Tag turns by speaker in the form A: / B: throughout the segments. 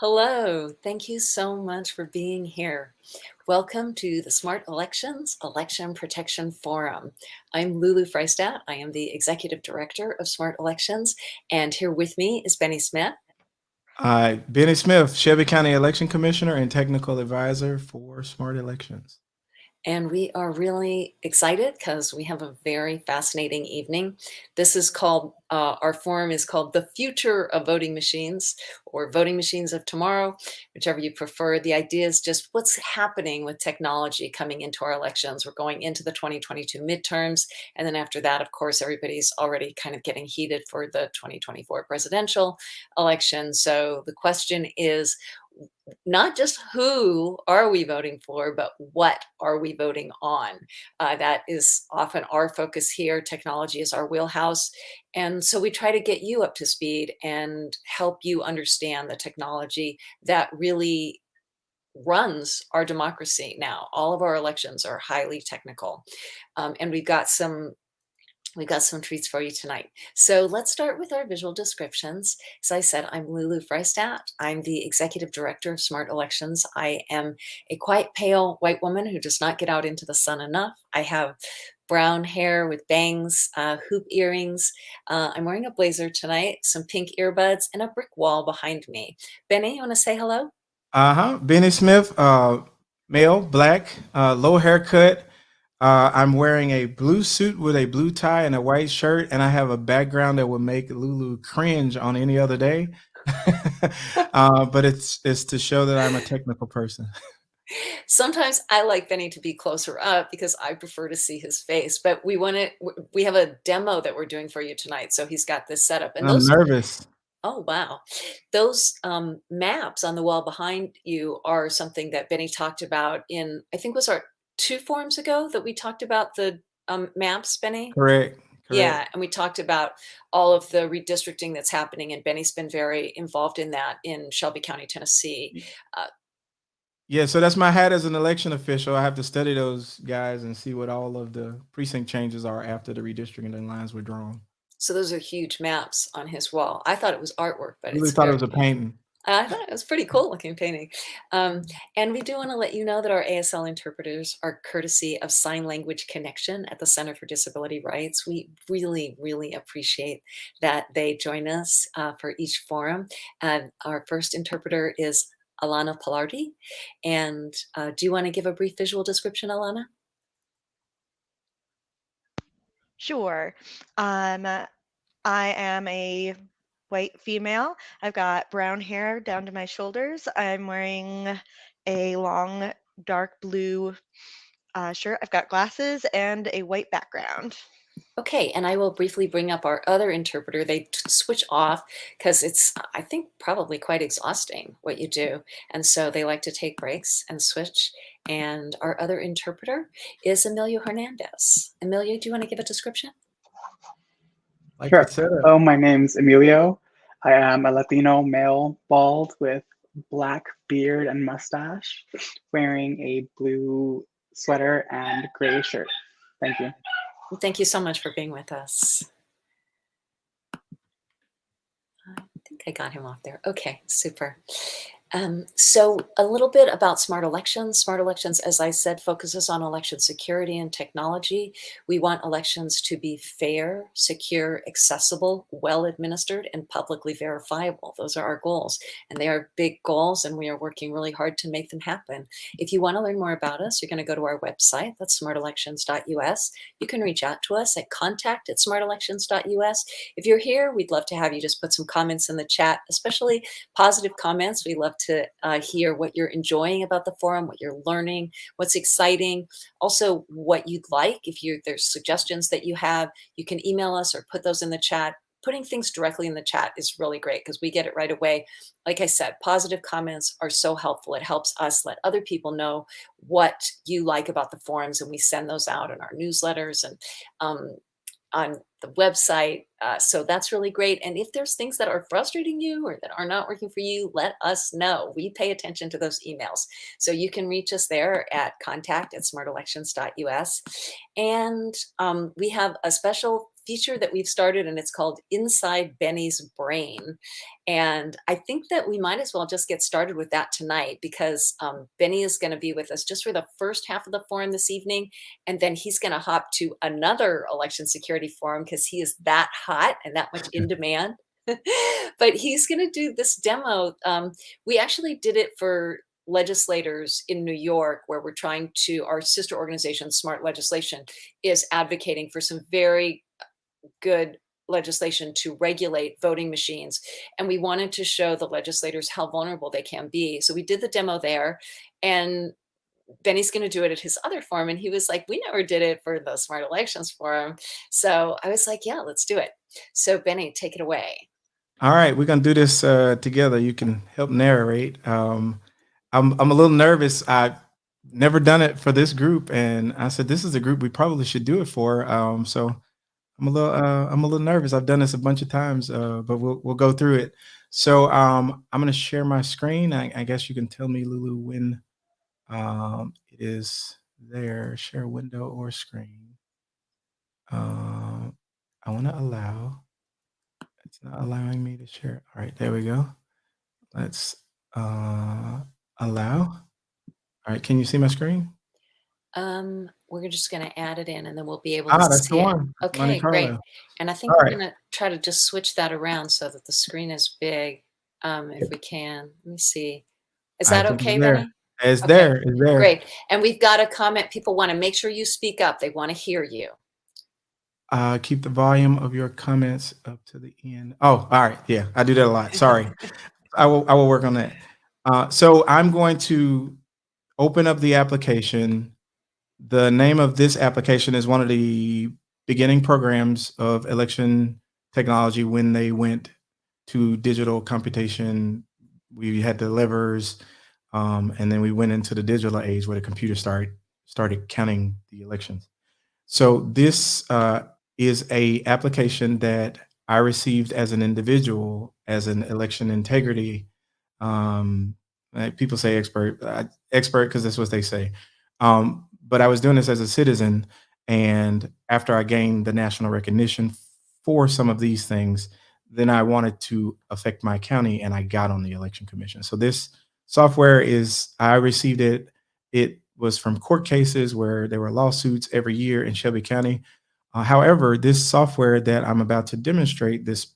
A: Hello, thank you so much for being here. Welcome to the Smart Elections Election Protection Forum. I'm Lulu Friesdat. I am the Executive Director of Smart Elections, and here with me is Bennie Smith.
B: Bennie Smith, Shelby County Election Commissioner and Technical Advisor for Smart Elections.
A: And we are really excited because we have a very fascinating evening. This is called, our forum is called The Future of Voting Machines or Voting Machines of Tomorrow, whichever you prefer. The idea is just what's happening with technology coming into our elections. We're going into the 2022 midterms. And then after that, of course, everybody's already kind of getting heated for the 2024 presidential election. So the question is, not just who are we voting for, but what are we voting on? That is often our focus here. Technology is our wheelhouse. And so we try to get you up to speed and help you understand the technology that really runs our democracy now. All of our elections are highly technical. And we've got some treats for you tonight. So let's start with our visual descriptions. As I said, I'm Lulu Friesdat. I'm the Executive Director of Smart Elections. I am a quite pale white woman who does not get out into the sun enough. I have brown hair with bangs, hoop earrings. I'm wearing a blazer tonight, some pink earbuds, and a brick wall behind me. Bennie, you want to say hello?
B: Bennie Smith, male, black, low haircut. I'm wearing a blue suit with a blue tie and a white shirt, and I have a background that would make Lulu cringe on any other day. But it's to show that I'm a technical person.
A: Sometimes I like Bennie to be closer up because I prefer to see his face, but we have a demo that we're doing for you tonight. So he's got this setup and
B: I'm
A: those,
B: nervous.
A: oh, wow. Those maps on the wall behind you are something that Bennie talked about in, I think was our 2 forums ago that we talked about the maps, Bennie.
B: Correct.
A: Yeah,
B: Correct.
A: and we talked about all of the redistricting that's happening, and Bennie's been very involved in that in Shelby County, Tennessee. Uh,
B: Yeah, so that's my hat as an election official. I have to study those guys and see what all of the precinct changes are after the redistricting lines were drawn.
A: So those are huge maps on his wall. I thought it was artwork, but
B: Really
A: it's
B: thought it
A: very,
B: was a painting.
A: I thought it was pretty cool looking painting. And we do want to let you know that our ASL interpreters are courtesy of Sign Language Connection at the Center for Disability Rights. We really, really appreciate that they join us for each forum. And our first interpreter is Alana Pilardi. And do you want to give a brief visual description, Alana?
C: Sure. I am a white female. I've got brown hair down to my shoulders. I'm wearing a long dark blue shirt. I've got glasses and a white background.
A: Okay, and I will briefly bring up our other interpreter. They switch off because it's, I think, probably quite exhausting what you do. And so they like to take breaks and switch. And our other interpreter is Emilia Hernandez. Emilia, do you want to give a description?
B: Like the
D: Sure.
B: setup.
D: Hello, my name's Emilio. I am a Latino male, bald with black beard and mustache, wearing a blue sweater and gray shirt. Thank you.
A: Thank you so much for being with us. I think I got him off there. Okay, super. So a little bit about Smart Elections. Smart Elections, as I said, focuses on election security and technology. We want elections to be fair, secure, accessible, well-administered, and publicly verifiable. Those are our goals, and they are big goals, and we are working really hard to make them happen. If you want to learn more about us, you're going to go to our website. That's smartelections.us. You can reach out to us at contact@smartelections.us. If you're here, we'd love to have you just put some comments in the chat, especially positive comments. We love to hear what you're enjoying about the forum, what you're learning, what's exciting, also what you'd like. If there's suggestions that you have, you can email us or put those in the chat. Putting things directly in the chat is really great because we get it right away. Like I said, positive comments are so helpful. It helps us let other people know what you like about the forums, and we send those out in our newsletters and on the website. So that's really great. And if there's things that are frustrating you or that are not working for you, let us know. We pay attention to those emails. So you can reach us there at contact@smartelections.us. And we have a special feature that we've started, and it's called Inside Bennie's Brain. And I think that we might as well just get started with that tonight because Bennie is going to be with us just for the first half of the forum this evening. And then he's going to hop to another election security forum because he is that hot and that much in demand. But he's going to do this demo. We actually did it for legislators in New York, where we're trying to, our sister organization, Smart Legislation, is advocating for some very good legislation to regulate voting machines. And we wanted to show the legislators how vulnerable they can be. So we did the demo there, and Bennie's going to do it at his other forum. And he was like, we never did it for the Smart Elections Forum. So I was like, yeah, let's do it. So Bennie, take it away.
B: All right, we're gonna do this together. You can help narrate. I'm a little nervous. I've never done it for this group, and I said this is a group we probably should do it for. So I'm a little nervous. I've done this a bunch of times, but we'll go through it. So I'm gonna share my screen. I guess you can tell me, Lulu, when it is there. Share window or screen. I want to allow. It's not allowing me to share. All right, there we go. Let's allow. All right, can you see my screen?
A: We're just going to add it in, and then we'll be able to
B: That's
A: see
B: the
A: it.
B: one. That's
A: Okay,
B: Monte
A: great.
B: Carlo.
A: And I think
B: All
A: we're
B: right.
A: going to try to just switch that around so that the screen is big, if we can. Let me see. Is
B: I
A: that
B: think
A: okay,
B: it's there.
A: Bennie?
B: It's
A: Okay,
B: there. It's there.
A: great. And we've got a comment. People want to make sure you speak up. They want to hear you.
B: Keep the volume of your comments up to the end. Oh, all right. Yeah, I do that a lot. Sorry. I will work on that. So I'm going to open up the application. The name of this application is one of the beginning programs of election technology when they went to digital computation. We had the levers, and then we went into the digital age where the computer started counting the elections. So this is a application that I received as an individual, as an election integrity. Like people say expert because that's what they say. But I was doing this as a citizen, and after I gained the national recognition for some of these things, then I wanted to affect my county, and I got on the election commission. So this software I received it. It was from court cases where there were lawsuits every year in Shelby County. However, this software that I'm about to demonstrate, this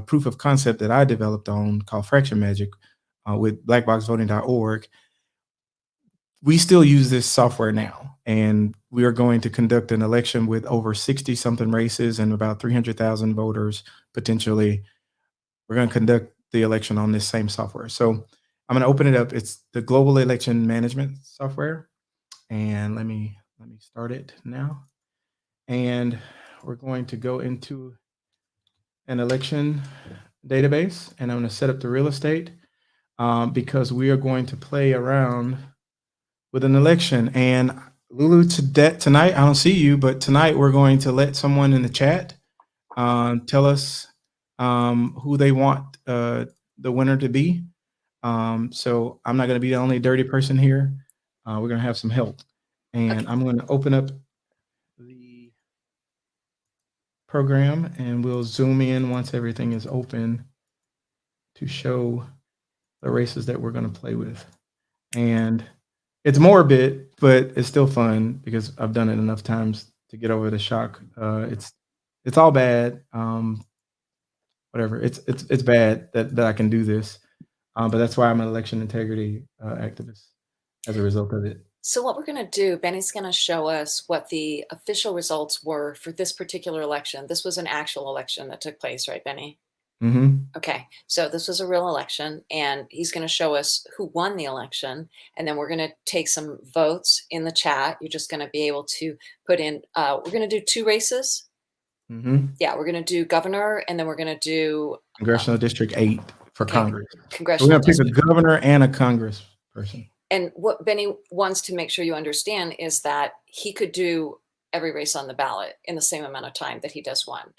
B: proof of concept that I developed on called Fraction Magic with blackboxvoting.org, we still use this software now. And we are going to conduct an election with over 60 something races and about 300,000 voters potentially. We're going to conduct the election on this same software. So I'm going to open it up. It's the Global Election Management software. And let me start it now. And we're going to go into an election database, and I'm going to set up the real estate because we are going to play around with an election. And Lulu, tonight, I don't see you, but tonight we're going to let someone in the chat tell us who they want the winner to be. So I'm not going to be the only dirty person here. We're going to have some help. And
A: Okay.
B: I'm going to open up the program, and we'll zoom in once everything is open to show the races that we're going to play with. And it's morbid, but it's still fun because I've done it enough times to get over the shock. It's all bad. Whatever. It's bad that I can do this, but that's why I'm an election integrity activist as a result of it.
A: So what we're going to do, Bennie's going to show us what the official results were for this particular election. This was an actual election that took place, right, Bennie?
B: Mm-hmm.
A: Okay, so this was a real election, and he's going to show us who won the election, and then we're going to take some votes in the chat. You're just going to be able to put in, we're going to do 2 races.
B: Mm-hmm.
A: Yeah, we're going to do governor, and then we're going to do
B: Congressional District 8 for Congress. So we're
A: congressional
B: going to pick a
A: district.
B: governor and a Congress person.
A: And what Bennie wants to make sure you understand is that he could do every race on the ballot in the same amount of time that he does one.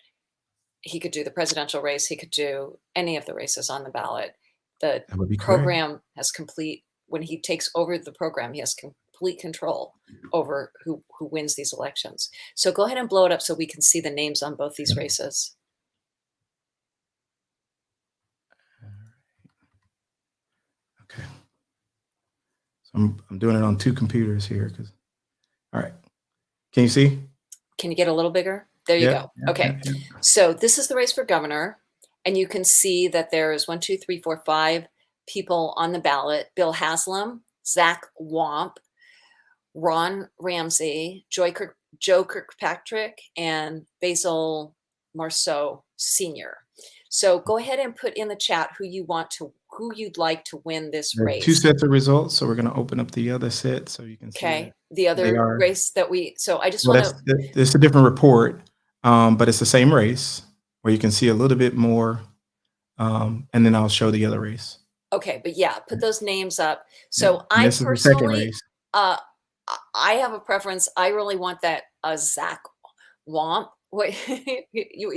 A: He could do the presidential race. He could do any of the races on the ballot. The
B: That would be
A: program has when he takes over the program, he has complete control over who wins these elections. So go ahead and blow it up so we can see the names on both these races.
B: Okay. So I'm doing it on 2 computers here. All right. Can you see?
A: Can you get a little bigger? There you go. Okay. So this is the race for governor. And you can see that there's 1, 2, 3, 4, 5 people on the ballot. Bill Haslam, Zach Wamp, Ron Ramsey, Joe Kirkpatrick, and Basil Marceau Sr. So go ahead and put in the chat who you'd like to win this race.
B: 2 sets of results, so we're going to open up the other set so you can see.
A: Okay, the other race that so I just want to.
B: It's a different report, but it's the same race where you can see a little bit more, and then I'll show the other race.
A: Okay, but yeah, put those names up. So
B: I personally,
A: I have a preference. I really want that Zach Wamp. Wait,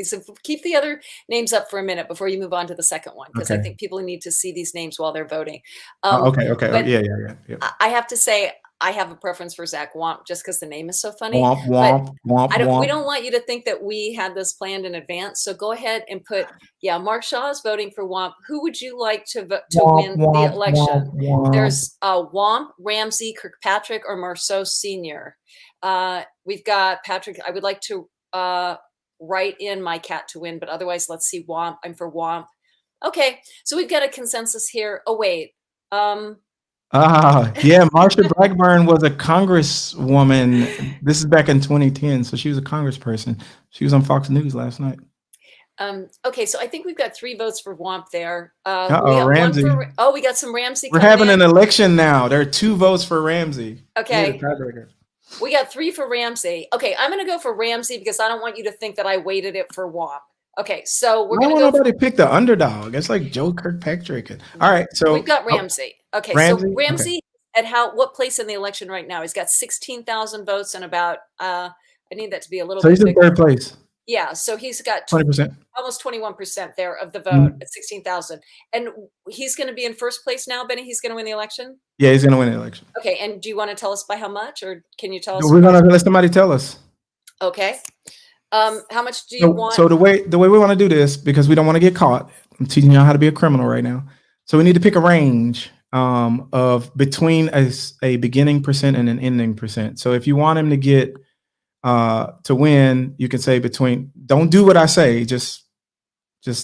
A: so keep the other names up for a minute before you move on to the second one, because I think people need to see these names while they're voting.
B: Okay.
A: But
B: yeah.
A: I have to say, I have a preference for Zach Wamp just because the name is so funny.
B: Womp.
A: We don't want you to think that we had this planned in advance. So go ahead and put, Mark Shaw is voting for Wamp. Who would you like to win the election? There's Wamp, Ramsey, Kirkpatrick, or Marceau Sr. We've got Patrick. I would like to write in my cat to win, but otherwise, let's see. Wamp. I'm for Wamp. Okay, so we've got a consensus here. Oh wait.
B: Marsha Blackburn was a congresswoman. This is back in 2010, so she was a congressperson. She was on Fox News last night.
A: Okay, so I think we've got 3 votes for Wamp there.
B: Ramsey.
A: We got some Ramsey.
B: We're having an election now. There are 2 votes for Ramsey.
A: Okay. We got 3 for Ramsey. Okay, I'm going to go for Ramsey because I don't want you to think that I waited it for Wamp. Okay, so we're going to go.
B: Nobody pick the underdog. It's like Joe Kirkpatrick. All right, so
A: we've got Ramsey. Okay, so Ramsey at what place in the election right now? He's got 16,000 votes and about. I need that to be a little. So
B: he's in 3rd place.
A: Yeah, so he's got
B: 20%,
A: almost 21% there of the vote at 16,000, and he's going to be in 1st place now. Benny, he's going to win the election.
B: Yeah, he's going to win the election.
A: Okay, and do you want to tell us by how much, or can you tell us?
B: We're going to let somebody tell us.
A: Okay. How much do you want?
B: So the way we want to do this, because we don't want to get caught, I'm teaching y'all how to be a criminal right now. So we need to pick a range of between a beginning percent and an ending percent. So if you want him to get to win, you can say between. Don't do what I say. Just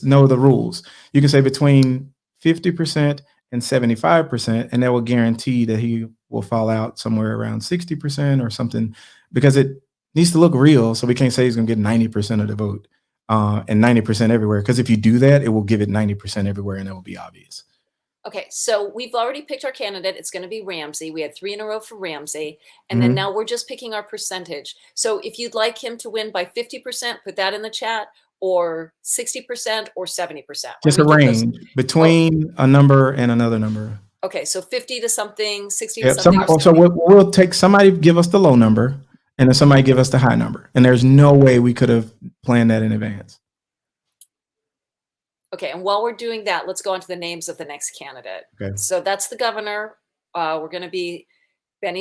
B: know the rules. You can say between 50% and 75%, and that will guarantee that he will fall out somewhere around 60% or something, because it needs to look real. So we can't say he's going to get 90% of the vote and 90% everywhere, because if you do that, it will give it 90% everywhere, and it will be obvious.
A: Okay, so we've already picked our candidate. It's going to be Ramsey. We had 3 in a row for Ramsey, and then now we're just picking our percentage. So if you'd like him to win by 50%, put that in the chat, or 60% or 70%.
B: Just a range between a number and another number.
A: Okay, so 50 to something, 60 to something.
B: So we'll take somebody, give us the low number, and then somebody give us the high number. And there's no way we could have planned that in advance.
A: Okay, and while we're doing that, let's go on to the names of the next candidate.
B: Okay.
A: So that's the governor. Benny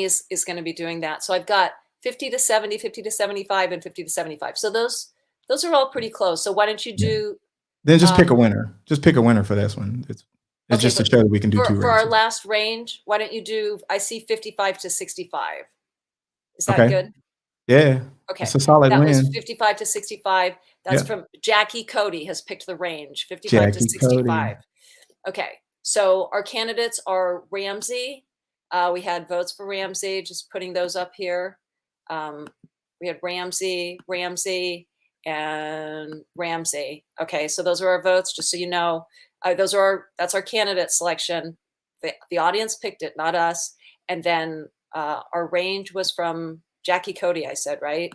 A: is going to be doing that. So I've got 50 to 70, 50 to 75, and 50 to 75. So those are all pretty close. So why don't you do?
B: Then just pick a winner. Just pick a winner for this one. It's just to show that we can do 2 races.
A: For our last range, why don't you do? I see 55 to 65. Is that good?
B: Yeah.
A: Okay.
B: It's a solid win.
A: That was 55 to 65. That's from Jackie Cody has picked the range, 55 to 65. Okay. So our candidates are Ramsey. We had votes for Ramsey, just putting those up here. We had Ramsey, and Ramsey. Okay. So those are our votes, just so you know. That's our candidate selection. The audience picked it, not us. And then our range was from Jackie Cody, I said, right?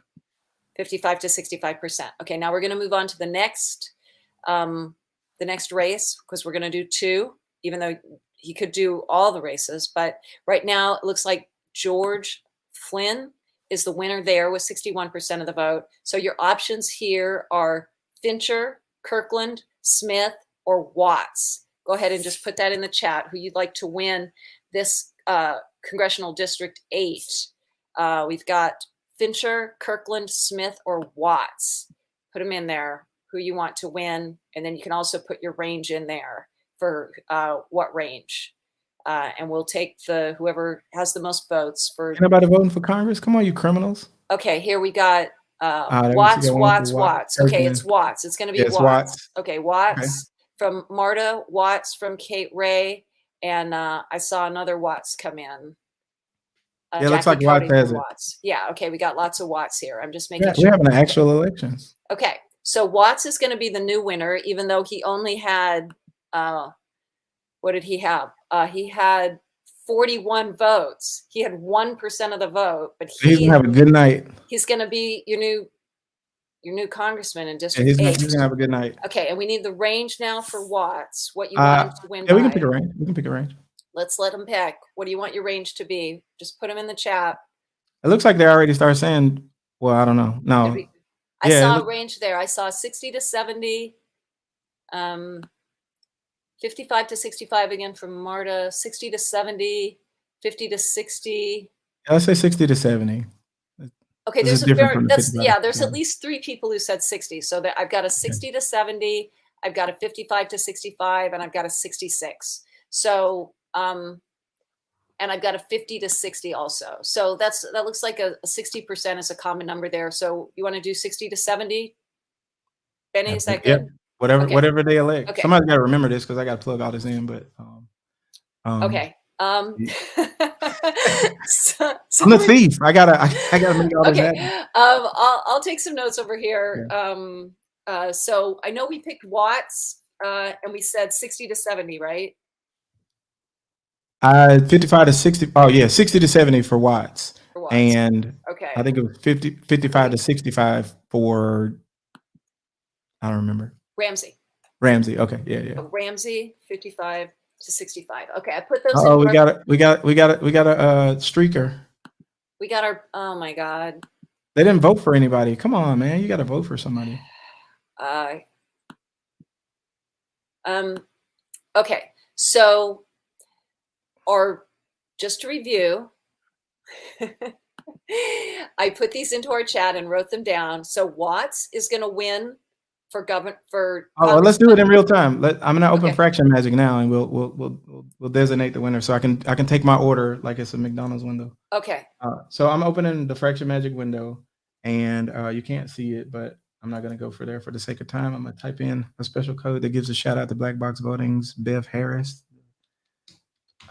A: 55 to 65%. Okay, now we're going to move on to the next race, because we're going to do 2, even though he could do all the races. But right now it looks like George Flynn is the winner there with 61% of the vote. So your options here are Fincher, Kirkland, Smith, or Watts. go ahead and just put that in the chat, who you'd like to win this Congressional District 8. We've got Fincher, Kirkland, Smith, or Watts. Put them in there, who you want to win. And then you can also put your range in there for what range. And we'll take whoever has the most votes for.
B: Anybody voting for Congress? Come on, you criminals.
A: Okay, here we got
B: Watts.
A: Okay, it's Watts. It's going to be Watts. Okay, Watts.
B: Okay.
A: From Marta, Watts from Kate Ray, and I saw another Watts come in.
B: Yeah, it looks like Watts has it.
A: Yeah, okay, we got lots of Watts here. I'm just making sure.
B: We're having an actual election.
A: Okay, so Watts is going to be the new winner, even though he only had, what did he have? He had 41 votes. He had 1% of the vote, but
B: he's going to have a good night.
A: He's going to be your new congressman in District 8.
B: He's going to have a good night.
A: Okay, and we need the range now for Watts. What you want him to win
B: Yeah, we
A: by.
B: can pick a range. We can pick a range.
A: Let's let him pick. What do you want your range to be? Just put them in the chat.
B: It looks like they already started saying, well, I don't know. No.
A: I saw a range there. I saw 60 to 70, 55 to 65 again from Marta, 60 to 70, 50 to 60.
B: Let's say 60 to 70.
A: Okay, there's there's at least 3 people who said 60. So that I've got a 60 to 70, I've got a 55 to 65, and I've got a 66. So and I've got a 50 to 60 also. So that looks like a 60% is a common number there. So you want to do 60 to 70? Benny, is that good?
B: Yep. Whatever they elect. Okay. Somebody's got to remember this because I got to plug all this in. But
A: okay.
B: I'm the thief. I gotta make all this happen.
A: I'll take some notes over here. Yeah. So I know we picked Watts, and we said 60 to 70, right?
B: 55 to 60. Oh yeah, 60 to 70 for Watts. And I think it was 55 to 65 for. I don't remember.
A: Ramsey.
B: Okay. Yeah.
A: So Ramsey, 55 to 65. Okay, I put those.
B: Oh, we got a streaker.
A: We got our. Oh my God.
B: They didn't vote for anybody. Come on, man. You got to vote for somebody.
A: Okay, so. Or just to review, I put these into our chat and wrote them down. So Watts is going to win for governor for.
B: Oh, well, let's do it in real time. I'm going to open Fraction Magic now, and we'll designate the winner. So I can take my order like it's a McDonald's window.
A: Okay.
B: So I'm opening the Fraction Magic window, and you can't see it, but I'm not going to go for there for the sake of time. I'm going to type in a special code that gives a shout out to Black Box Voting's Bev Harris.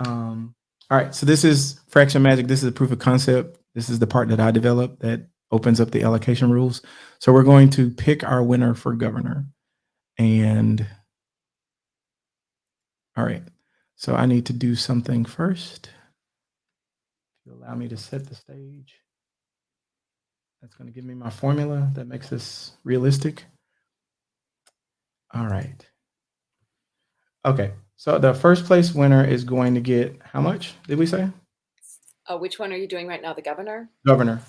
B: All right, so this is Fraction Magic. This is a proof of concept. This is the part that I developed that opens up the allocation rules. So we're going to pick our winner for governor. And all right, so I need to do something first to allow me to set the stage. That's going to give me my formula that makes this realistic. All right. Okay. So the first place winner is going to get how much did we say?
A: Which one are you doing right now? The governor?
B: Governor.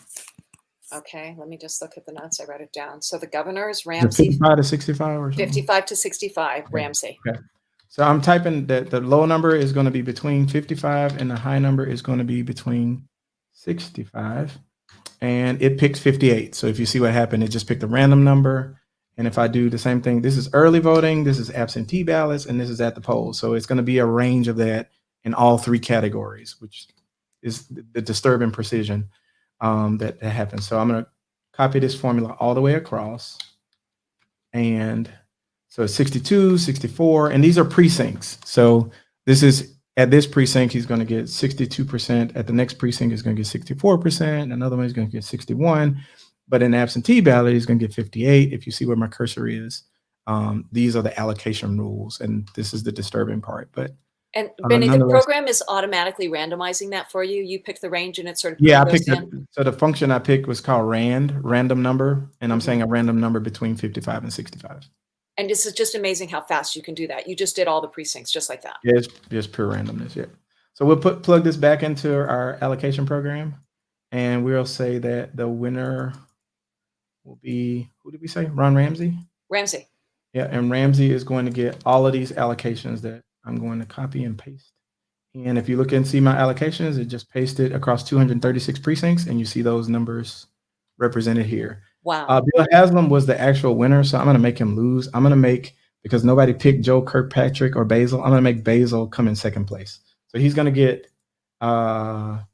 A: Okay, let me just look at the notes. I wrote it down. So the governor is Ramsey.
B: 55 to 65 or something?
A: 55 to 65, okay. Ramsey.
B: Okay. So I'm typing that the low number is going to be between 55 and the high number is going to be between 65. And it picked 58. So if you see what happened, it just picked a random number. And if I do the same thing, this is early voting, this is absentee ballots, and this is at the polls. So it's going to be a range of that in all 3 categories, which is the disturbing precision that happens. So I'm going to copy this formula all the way across. And so it's 62, 64, and these are precincts. So this is at this precinct, he's going to get 62%. At the next precinct, he's going to get 64%. Another one is going to get 61. But in absentee ballot, he's going to get 58. If you see where my cursor is, these are the allocation rules, and this is the disturbing part. But
A: Benny, the program is automatically randomizing that for you. You pick the range, and it sort of
B: I picked it. So the function I picked was called random number, and I'm saying a random number between 55 and 65.
A: And this is just amazing how fast you can do that. You just did all the precincts just like that.
B: Yeah, it's just pure randomness. Yeah. So we'll plug this back into our allocation program, and we'll say that the winner will be, who did we say? Ron Ramsey?
A: Ramsey.
B: Yeah, and Ramsey is going to get all of these allocations that I'm going to copy and paste. And if you look and see my allocations, it just pasted across 236 precincts, and you see those numbers represented here.
A: Wow.
B: Bill Haslam was the actual winner, so I'm going to make him lose. I'm going to make, because nobody picked Joe Kirkpatrick or Basil, I'm going to make Basil come in second place. So he's going to get 20%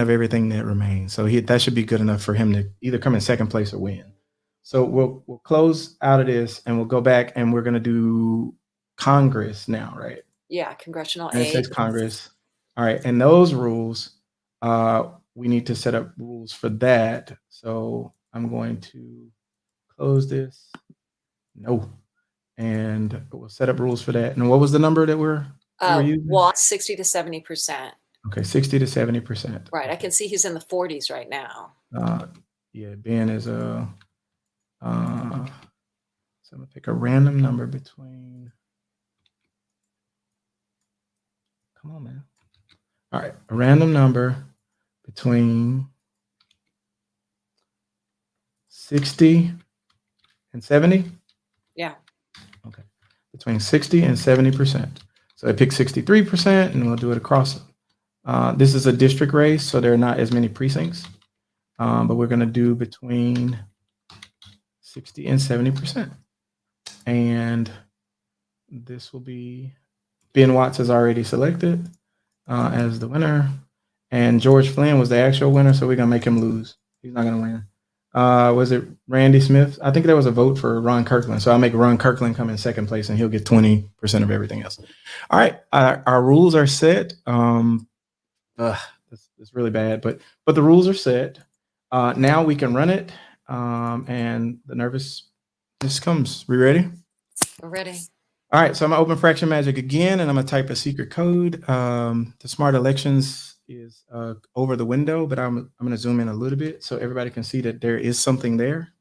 B: of everything that remains. So that should be good enough for him to either come in second place or win. So we'll close out of this, and we'll go back, and we're going to do Congress now, right?
A: Yeah, congressional
B: United
A: aid.
B: States Congress. All right, and those rules, we need to set up rules for that. So I'm going to close this. No. And we'll set up rules for that. And what was the number that we were using?
A: Well, 60 to 70%.
B: Okay, 60 to 70%.
A: Right. I can see he's in the 40s right now.
B: Yeah, Ben is so I'm gonna pick a random number between. Come on, man. All right, a random number between 60 and 70.
A: Yeah.
B: Okay, between 60 and 70%. So I pick 63%, and we'll do it across. This is a district race, so there are not as many precincts, but we're going to do between 60 and 70%. And this will be Ben Watts is already selected as the winner, and George Flynn was the actual winner, so we're going to make him lose. He's not going to win. Was it Randy Smith? I think there was a vote for Ron Kirkland, so I'll make Ron Kirkland come in second place, and he'll get 20% of everything else. All right, our rules are set. It's really bad, but the rules are set. Now we can run it, and the nervousness comes. We ready?
A: We're ready.
B: All right, so I'm gonna open Fraction Magic again, and I'm gonna type a secret code. The Smart Elections is over the window, but I'm gonna zoom in a little bit so everybody can see that there is something there.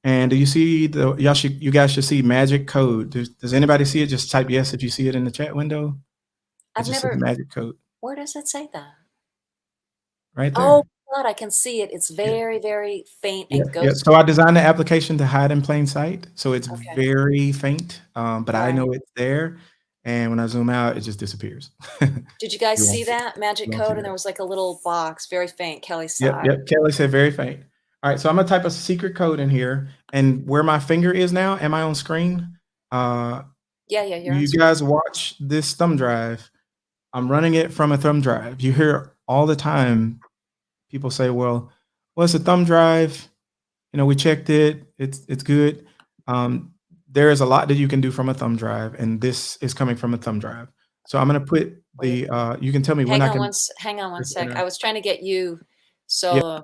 B: And do you see you guys should see magic code. Does anybody see it? Just type yes if you see it in the chat window.
A: I've
B: just
A: never.
B: Magic code.
A: Where does it say that?
B: Right there.
A: Oh God, I can see it. It's very, very faint and ghostly.
B: Yeah. So I designed the application to hide in plain sight, so it's very faint, but I know it's there. And when I zoom out, it just disappears.
A: Did you guys see that magic code? And there was like a little box, very faint. Kelly saw it.
B: Yep. Kelly said very faint. All right, so I'm gonna type a secret code in here, and where my finger is now, am I on screen?
A: Yeah, you're on
B: you
A: screen.
B: Guys watch this thumb drive. I'm running it from a thumb drive. You hear all the time people say, well, it's a thumb drive. We checked it. It's good. There is a lot that you can do from a thumb drive, and this is coming from a thumb drive. So I'm going to put the, you can tell me when I can.
A: Hang on one sec. I was trying to get you. So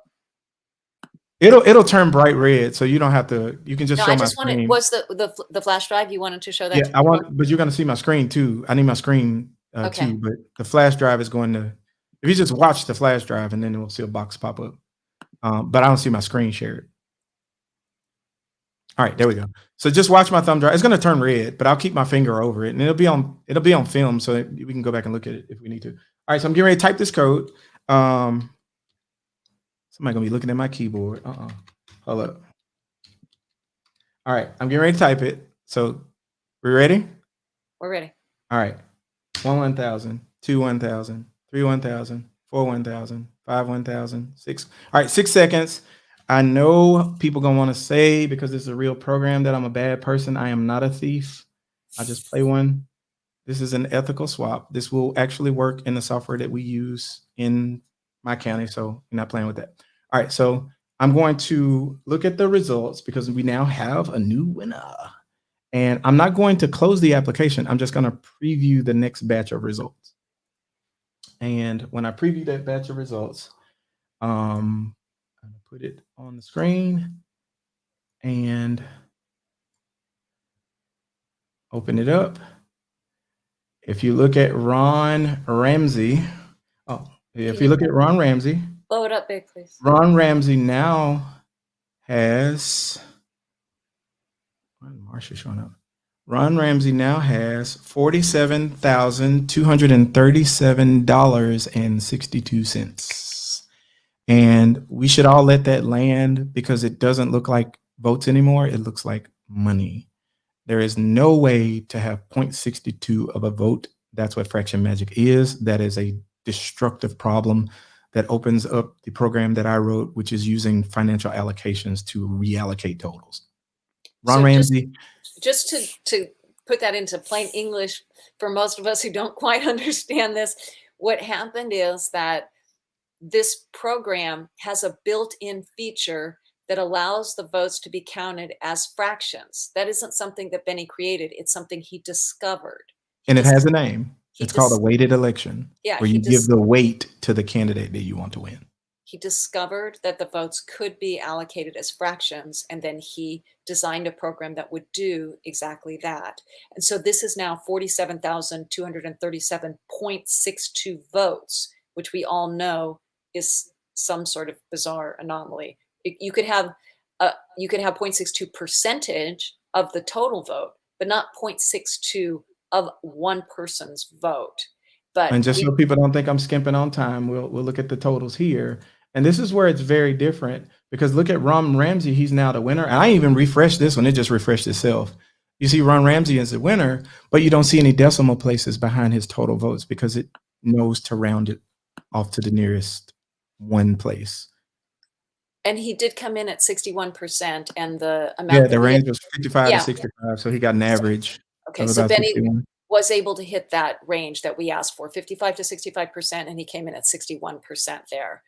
B: yeah. It'll turn bright red, so you don't have to. You can just show my screen.
A: Was the flash drive you wanted to show that?
B: Yeah, I want, but you're going to see my screen too. I need my screen too, but the flash drive is going to. If you just watch the flash drive, and then we'll see a box pop up, but I don't see my screen shared. All right, there we go. So just watch my thumb drive. It's going to turn red, but I'll keep my finger over it, and it'll be on film, so that we can go back and look at it if we need to. All right, so I'm getting ready to type this code. Somebody gonna be looking at my keyboard. Hold up. All right, I'm getting ready to type it. So, we ready?
A: We're ready.
B: All right. 1,000, 2 1,000, 3 1,000, 4 1,000, 5 1,000, 6. All right, 6 seconds. I know people gonna want to say, because this is a real program, that I'm a bad person. I am not a thief. I just play one. This is an ethical swap. This will actually work in the software that we use in my county, so you're not playing with that. All right, so I'm going to look at the results because we now have a new winner. And I'm not going to close the application. I'm just going to preview the next batch of results. And when I preview that batch of results, I'm going to put it on the screen and open it up. If you look at Ron Ramsey, if you look at Ron Ramsey,
A: blow it up big, please.
B: Ron Ramsey now has, Marsha showing up. Ron Ramsey now has $47,237.62. And we should all let that land because it doesn't look like votes anymore. It looks like money. There is no way to have 0.62 of a vote. That's what fraction magic is. That is a destructive problem that opens up the program that I wrote, which is using financial allocations to reallocate totals. Ron
A: So
B: Ramsey.
A: just to put that into plain English for most of us who don't quite understand this, what happened is that this program has a built-in feature that allows the votes to be counted as fractions. That isn't something that Bennie created. It's something he discovered.
B: And it has a name.
A: He
B: It's called a weighted election,
A: Yeah,
B: where you give the weight to the candidate that you want to win.
A: he discovered that the votes could be allocated as fractions, and then he designed a program that would do exactly that. And so this is now 47,237.62 votes, which we all know is some sort of bizarre anomaly. You could have 0.62 percentage of the total vote, but not 0.62 of one person's vote. But
B: And just so people don't think I'm skimping on time, we'll look at the totals here. And this is where it's very different, because look at Ron Ramsey. He's now the winner. And I even refreshed this one. It just refreshed itself. You see Ron Ramsey as the winner, but you don't see any decimal places behind his total votes because it knows to round it off to the nearest one place.
A: And he did come in at 61%, and the amount
B: the range was 55 to 65, so he got an average.
A: Okay,
B: of
A: so
B: about
A: Bennie
B: 61.
A: was able to hit that range that we asked for, 55 to 65%, and he came in at 61% there.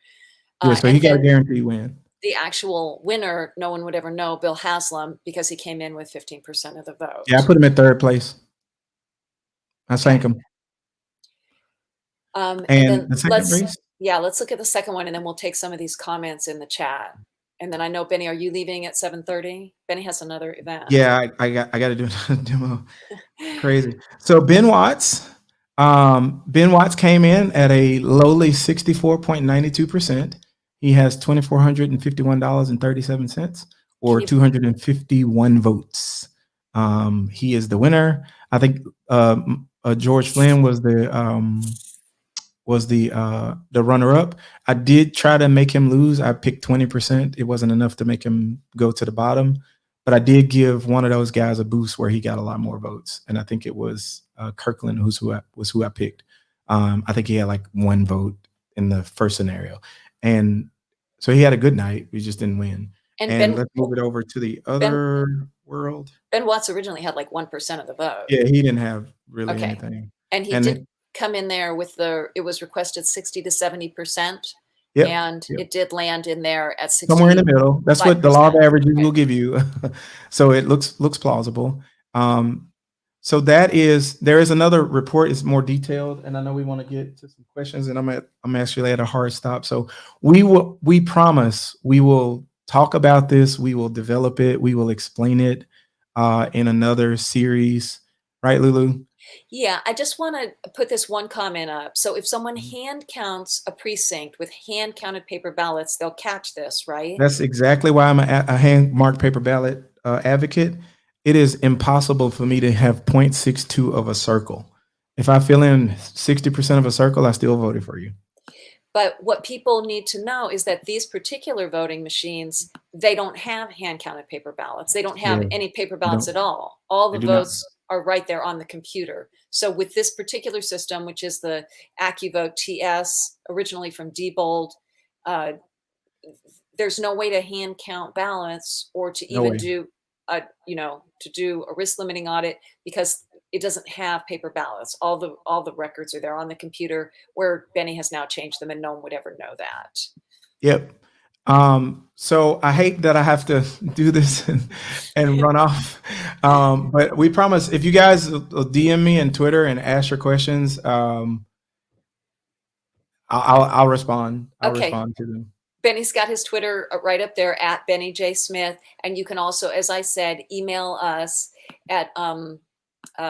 B: Yeah, so he got a guaranteed win.
A: The actual winner, no one would ever know, Bill Haslam, because he came in with 15% of the vote.
B: Yeah, I put him at third place. I sank him.
A: And
B: then the second race?
A: Yeah, let's look at the second one, and then we'll take some of these comments in the chat. And then I know, Bennie, are you leaving at 7:30? Bennie has another event.
B: Yeah, I got to do a demo. Crazy. So Ben Watts came in at a lowly 64.92%. He has $2,451.37, or 251 votes. He is the winner. I think George Flynn was the runner-up. I did try to make him lose. I picked 20%. It wasn't enough to make him go to the bottom, but I did give one of those guys a boost where he got a lot more votes, and I think it was Kirkland who I picked. I think he had like one vote in the first scenario, and so he had a good night. We just didn't win. And let's move it over to the other world.
A: Ben Watts originally had like 1% of the vote.
B: Yeah, he didn't have really anything.
A: And he did come in there with it was requested 60 to 70%.
B: Yep,
A: and it did land in there at 60.
B: Somewhere in the middle. That's what the law of averages will give you. So it looks plausible. So there is another report. It's more detailed, and I know we want to get to some questions, and I'm actually at a hard stop. So we promise we will talk about this. We will develop it. We will explain it in another series, right, Lulu?
A: Yeah, I just want to put this one comment up. So if someone hand counts a precinct with hand counted paper ballots, they'll catch this, right?
B: That's exactly why I'm a hand marked paper ballot advocate. It is impossible for me to have 0.62 of a circle. If I fill in 60% of a circle, I still voted for you.
A: But what people need to know is that these particular voting machines, they don't have hand counted paper ballots. They don't have any paper ballots at all. All the votes are right there on the computer. So with this particular system, which is the AccuVote TS, originally from Diebold, there's no way to hand count ballots or to even do a risk limiting audit, because it doesn't have paper ballots. All the records are there on the computer, where Bennie has now changed them, and no one would ever know that.
B: Yep. So I hate that I have to do this and run off. But we promise, if you guys will DM me on Twitter and ask your questions, I'll respond. I'll respond to them.
A: Bennie's got his Twitter right up there at Bennie J. Smith. And you can also, as I said, email us at,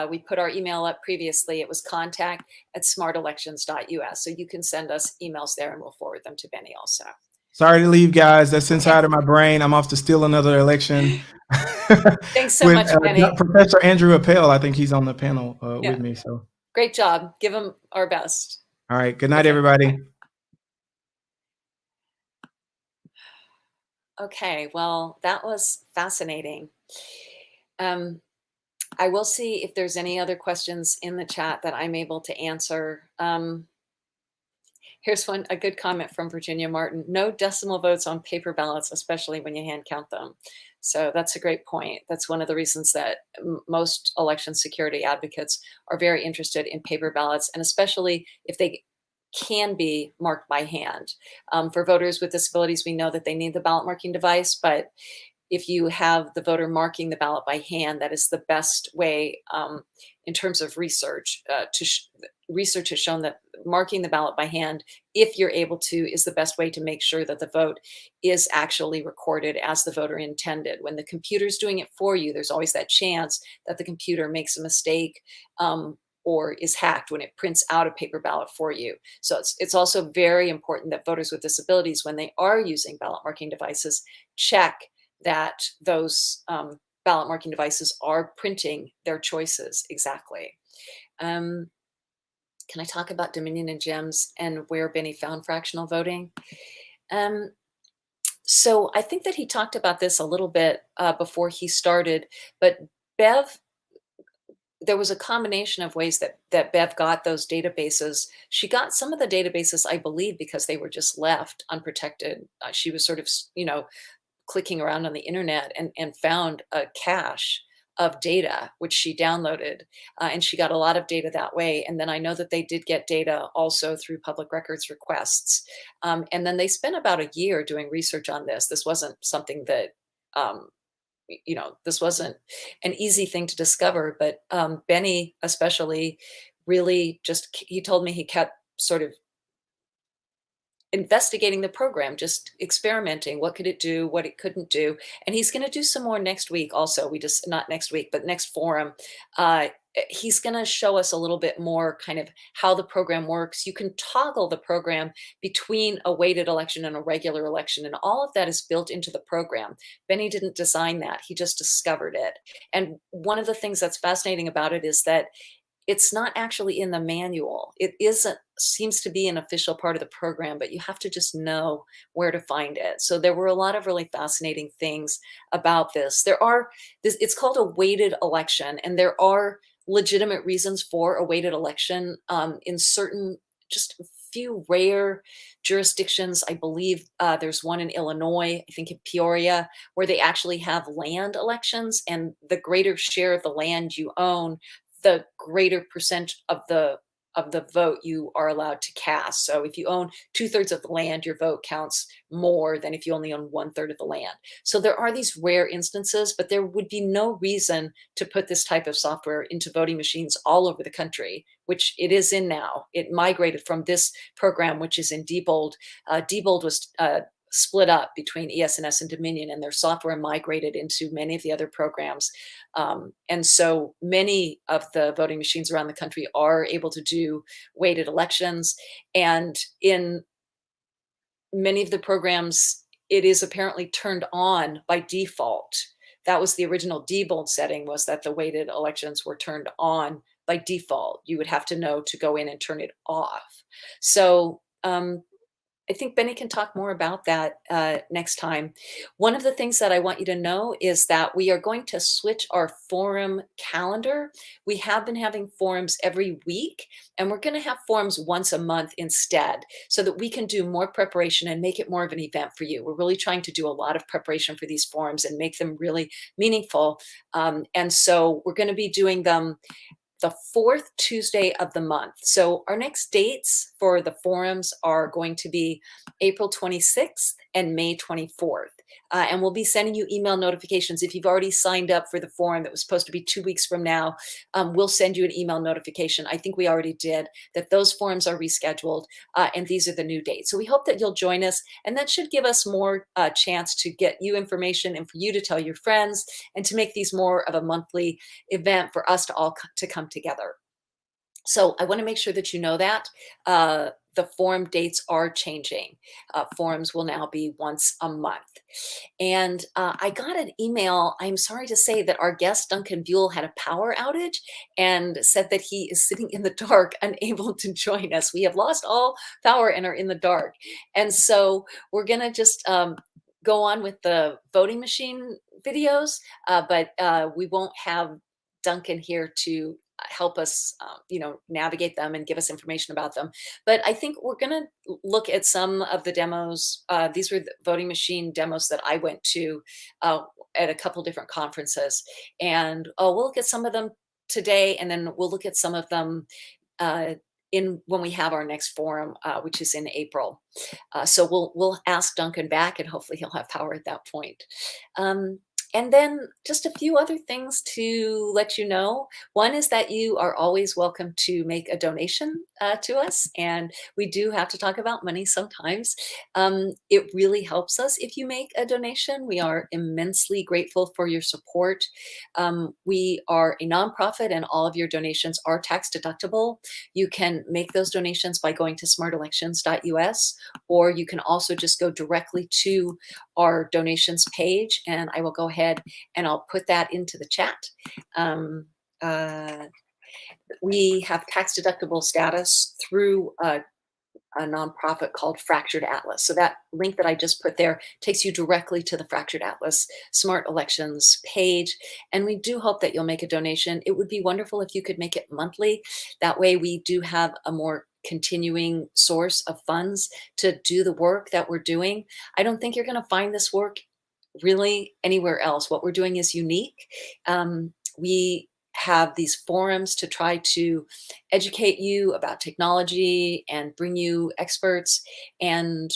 A: we put our email up previously. It was contact@smartelections.us. So you can send us emails there, and we'll forward them to Bennie also.
B: Sorry to leave, guys. That's inside of my brain. I'm off to steal another election.
A: Thanks so much, Bennie.
B: Professor Andrew Appel, I think he's on the panel with me. So
A: great job. Give him our best.
B: All right. Good night, everybody.
A: Okay, well, that was fascinating. I will see if there's any other questions in the chat that I'm able to answer. Here's a good comment from Virginia Martin. No decimal votes on paper ballots, especially when you hand count them. So that's a great point. That's one of the reasons that most election security advocates are very interested in paper ballots, and especially if they can be marked by hand. For voters with disabilities, we know that they need the ballot marking device, but if you have the voter marking the ballot by hand, that is the best way in terms of research. Research has shown that marking the ballot by hand, if you're able to, is the best way to make sure that the vote is actually recorded as the voter intended. When the computer's doing it for you, there's always that chance that the computer makes a mistake or is hacked when it prints out a paper ballot for you. So it's also very important that voters with disabilities, when they are using ballot marking devices, check that those ballot marking devices are printing their choices exactly. Can I talk about Dominion and GEMS and where Bennie found fractional voting? So I think that he talked about this a little bit before he started, but Bev, there was a combination of ways that Bev got those databases. She got some of the databases, I believe, because they were just left unprotected. She was sort of, clicking around on the internet and found a cache of data, which she downloaded. And she got a lot of data that way. And then I know that they did get data also through public records requests. And then they spent about a year doing research on this. This wasn't something that, this wasn't an easy thing to discover, but Bennie especially really he told me he kept sort of investigating the program, just experimenting. What could it do? What it couldn't do? And he's going to do some more next week. Also, not next week, but next forum. He's going to show us a little bit more kind of how the program works. You can toggle the program between a weighted election and a regular election, and all of that is built into the program. Bennie didn't design that. He just discovered it. And one of the things that's fascinating about it is that it's not actually in the manual. It seems to be an official part of the program, but you have to just know where to find it. So there were a lot of really fascinating things about this. It's called a weighted election, and there are legitimate reasons for a weighted election in certain, just a few rare jurisdictions. I believe there's one in Illinois, I think in Peoria, where they actually have land elections, and the greater share of the land you own, the greater percent of the vote you are allowed to cast. So if you own 2/3 of the land, your vote counts more than if you only own 1/3 of the land. So there are these rare instances, but there would be no reason to put this type of software into voting machines all over the country, which it is in now. It migrated from this program, which is in Diebold. Diebold was split up between ES&S and Dominion, and their software migrated into many of the other programs. And so many of the voting machines around the country are able to do weighted elections. And in many of the programs, it is apparently turned on by default. That was the original Diebold setting, was that the weighted elections were turned on by default. You would have to know to go in and turn it off. So I think Bennie can talk more about that next time. One of the things that I want you to know is that we are going to switch our forum calendar. We have been having forums every week, and we're going to have forums once a month instead, so that we can do more preparation and make it more of an event for you. We're really trying to do a lot of preparation for these forums and make them really meaningful. And so we're going to be doing them the fourth Tuesday of the month. So our next dates for the forums are going to be April 26th and May 24th. And we'll be sending you email notifications. If you've already signed up for the forum that was supposed to be 2 weeks from now, we'll send you an email notification. I think we already did, that those forums are rescheduled, and these are the new dates. So we hope that you'll join us, and that should give us more chance to get you information and for you to tell your friends, and to make these more of a monthly event for us to all to come together. So I want to make sure that you know that the forum dates are changing. Forums will now be once a month. And I got an email, I'm sorry to say, that our guest Duncan Buell had a power outage and said that he is sitting in the dark, unable to join us. We have lost all power and are in the dark. And so we're going to just go on with the voting machine videos, but we won't have Duncan here to help us, navigate them and give us information about them. But I think we're going to look at some of the demos. These were the voting machine demos that I went to at a couple different conferences, and we'll look at some of them today, and then we'll look at some of them in when we have our next forum, which is in April. So we'll ask Duncan back, and hopefully he'll have power at that point. And then just a few other things to let you know. One is that you are always welcome to make a donation to us, and we do have to talk about money sometimes. It really helps us if you make a donation. We are immensely grateful for your support. We are a nonprofit, and all of your donations are tax deductible. You can make those donations by going to smartelections.us, or you can also just go directly to our donations page, and I will go ahead and I'll put that into the chat. We have tax deductible status through a nonprofit called Fractured Atlas. So that link that I just put there takes you directly to the Fractured Atlas Smart Elections page. And we do hope that you'll make a donation. It would be wonderful if you could make it monthly. That way we do have a more continuing source of funds to do the work that we're doing. I don't think you're going to find this work really anywhere else. What we're doing is unique. We have these forums to try to educate you about technology and bring you experts. And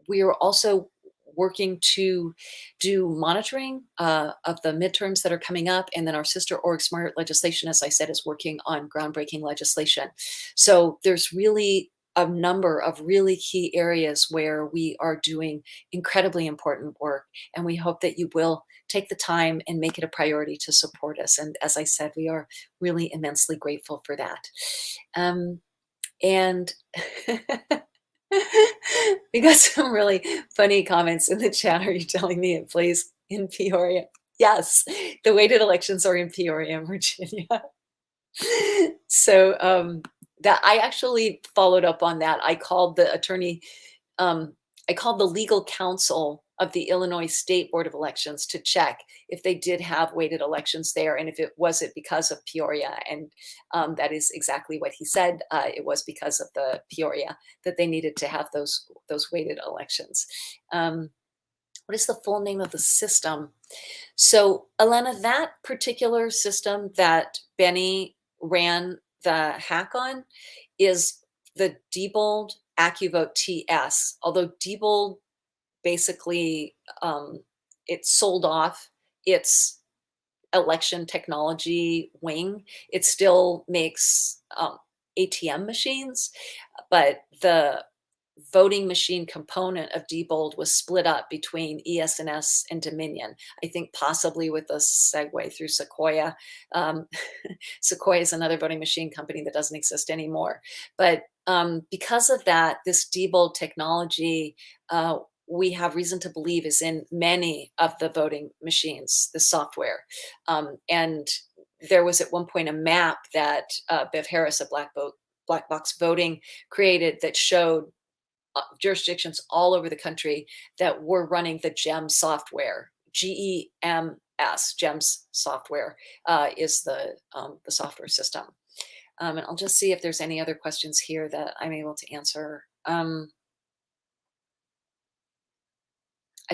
A: we are also working to do monitoring of the midterms that are coming up. And then our sister org, Smart Legislation, as I said, is working on groundbreaking legislation. So there's really a number of really key areas where we are doing incredibly important work. And we hope that you will take the time and make it a priority to support us. And as I said, we are really immensely grateful for that. And we got some really funny comments in the chat. Are you telling me it plays in Peoria? Yes, the weighted elections are in Peoria, Virginia. So that I actually followed up on that. I called the attorney, I called the legal counsel of the Illinois State Board of Elections to check if they did have weighted elections there, and if it wasn't because of Peoria. And that is exactly what he said. It was because of the Peoria that they needed to have those weighted elections. What is the full name of the system? So Elena, that particular system that Bennie ran the hack on is the Diebold AccuVote TS, although Diebold basically it sold off its election technology wing. It still makes ATM machines, but the voting machine component of Diebold was split up between ES&S and Dominion. I think possibly with a segue through Sequoia. Sequoia is another voting machine company that doesn't exist anymore. But because of that, this Diebold technology, we have reason to believe is in many of the voting machines, the software. And there was at one point a map that Bev Harris of Black Box Voting created that showed jurisdictions all over the country that were running the GEMS software. GEMS, GEMS software is the software system. And I'll just see if there's any other questions here that I'm able to answer. I